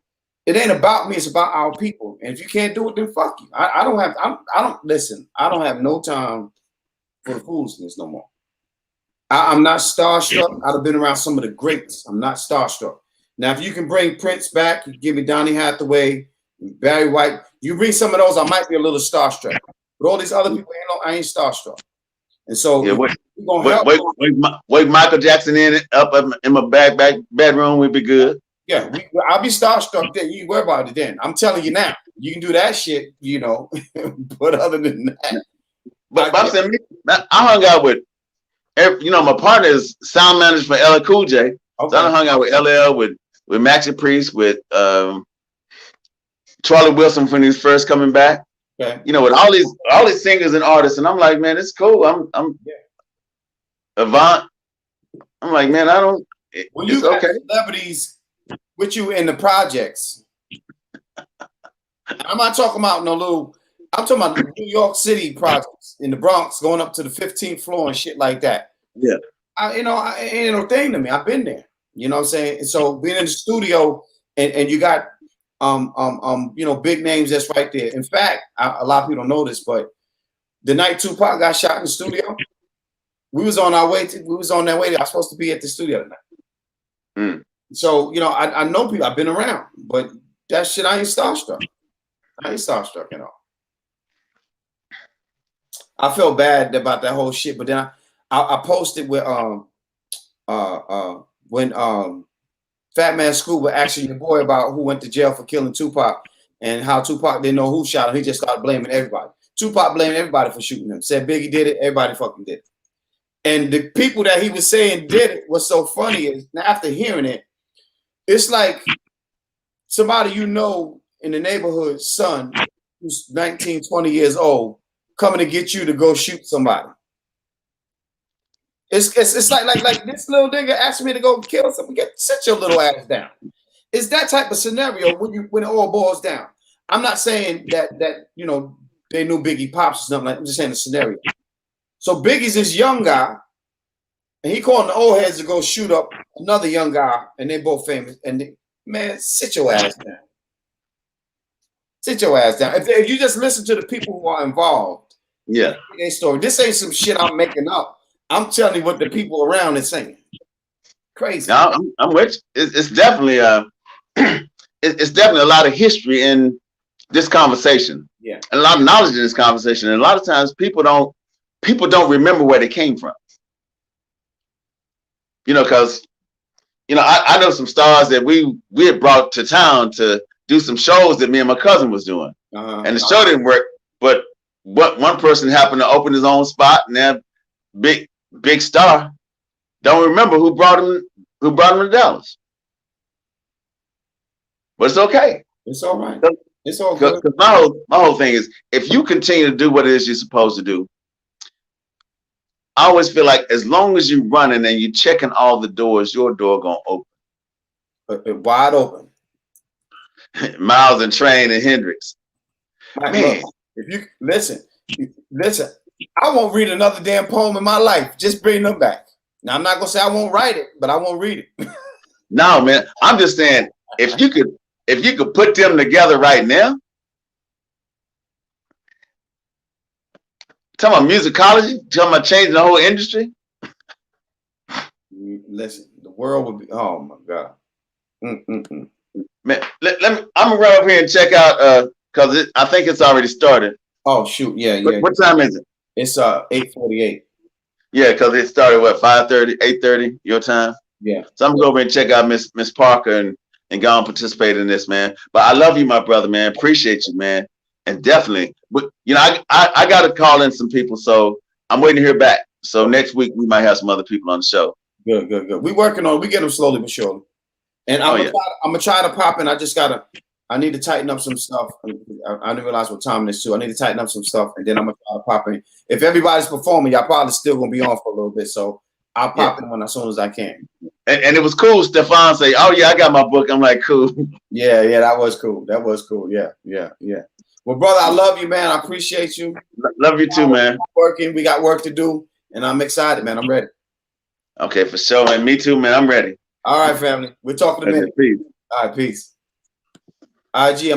it ain't about me, it's about our people. And if you can't do it, then fuck you. I don't have no time for the foolishness no more. I'm not starstruck. I've been around some of the greats. I'm not starstruck. Now, if you can bring Prince back, you give me Donny Hathaway, Barry White. You bring some of those, I might be a little starstruck. But all these other people, I ain't starstruck. And so, Yeah, wait, Michael Jackson up in my bedroom would be good. Yeah, I'll be starstruck then. You worry about it then. I'm telling you now, you can do that shit, But other than that, but I'm saying, I hung out with, my partner is sound manager for LL Cool J. Okay. So I hung out with LL, with Maxi Priest, with Charlie Wilson when he was first coming back. Okay. With all these singers and artists, and I'm like, man, it's cool. I'm Avant. I'm like, man, I don't. When you got celebrities with you in the projects, I'm not talking about no little. I'm talking about the New York City projects in the Bronx, going up to the 15th floor and shit like that. Yeah, it ain't no thing to me. I've been there. You know what I'm saying? And so being in the studio and you got big names that's right there. In fact, a lot of people don't know this, but the night Tupac got shot in the studio, we was on our way to. I was supposed to be at the studio tonight. So I know people. I've been around, but that shit, I ain't starstruck. At all. I felt bad about that whole shit, but then I posted with when Fat Man Scoop was asking your boy about who went to jail for killing Tupac and how Tupac didn't know who shot him. He just started blaming everybody. Tupac blamed everybody for shooting him. Said Biggie did it. Everybody fucking did it. And the people that he was saying did it, what's so funny is after hearing it, it's like somebody in the neighborhood, son, who's 19, 20 years old, coming to get you to go shoot somebody. It's like this little nigga asked me to go kill someone. Sit your little ass down. It's that type of scenario when it all boils down. I'm not saying that they knew Biggie pops or something like that. I'm just saying the scenario. So Biggie's this young guy, and he calling the old heads to go shoot up another young guy, and they both famous. And man, sit your ass down. Sit your ass down. If you just listen to the people who are involved, yeah, their story. This ain't some shit I'm making up. I'm telling you what the people around are saying. Crazy. No, I'm with you. It's definitely it's definitely a lot of history in this conversation. Yeah, and a lot of knowledge in this conversation. And a lot of times people don't remember where they came from. Because I know some stars that we had brought to town to do some shows that me and my cousin was doing, and the show didn't work. But one person happened to open his own spot, and they're big star. Don't remember who brought him to Dallas. But it's okay. It's all right. It's all good. Because my whole thing is, if you continue to do what it is you're supposed to do, I always feel like as long as you're running and you're checking all the doors, your door gonna open. Wide open. Miles and Train and Hendrix. Man, if you listen, I won't read another damn poem in my life. Just bring them back. Now I'm not gonna say I won't write it, but I won't read it. No, man. I'm just saying if you could put them together right now. Talking about musicology, talking about changing the whole industry. Listen, the world would be. Oh my god, man. Let me. I'm gonna run up here and check out because I think it's already started. Oh shoot, yeah. What time is it? It's 8:48. Yeah, because it started what 5:30, 8:30 your time. Yeah. So I'm gonna go over and check out Miss Parker and go and participate in this, man. But I love you, my brother, man. Appreciate you, man. And definitely, but I got to call in some people, so I'm waiting to hear back. So next week we might have some other people on the show. Good. We working on. We get them slowly but surely. And I'm gonna try to pop in. I need to tighten up some stuff. I didn't realize what time it is too. I need to tighten up some stuff, and then I'm gonna try to pop in. If everybody's performing, y'all probably still gonna be on for a little bit. So I'll pop in as soon as I can. And it was cool. Stefan say, "Oh yeah, I got my book." I'm like, "Cool." Yeah, that was cool. Yeah. Well, brother, I love you, man. I appreciate you. Love you too, man. Working, we got work to do, and I'm excited, man. I'm ready. Okay, for sure, man. Me too, man. I'm ready. All right, family. We're talking a minute. Peace. All right, peace. IG.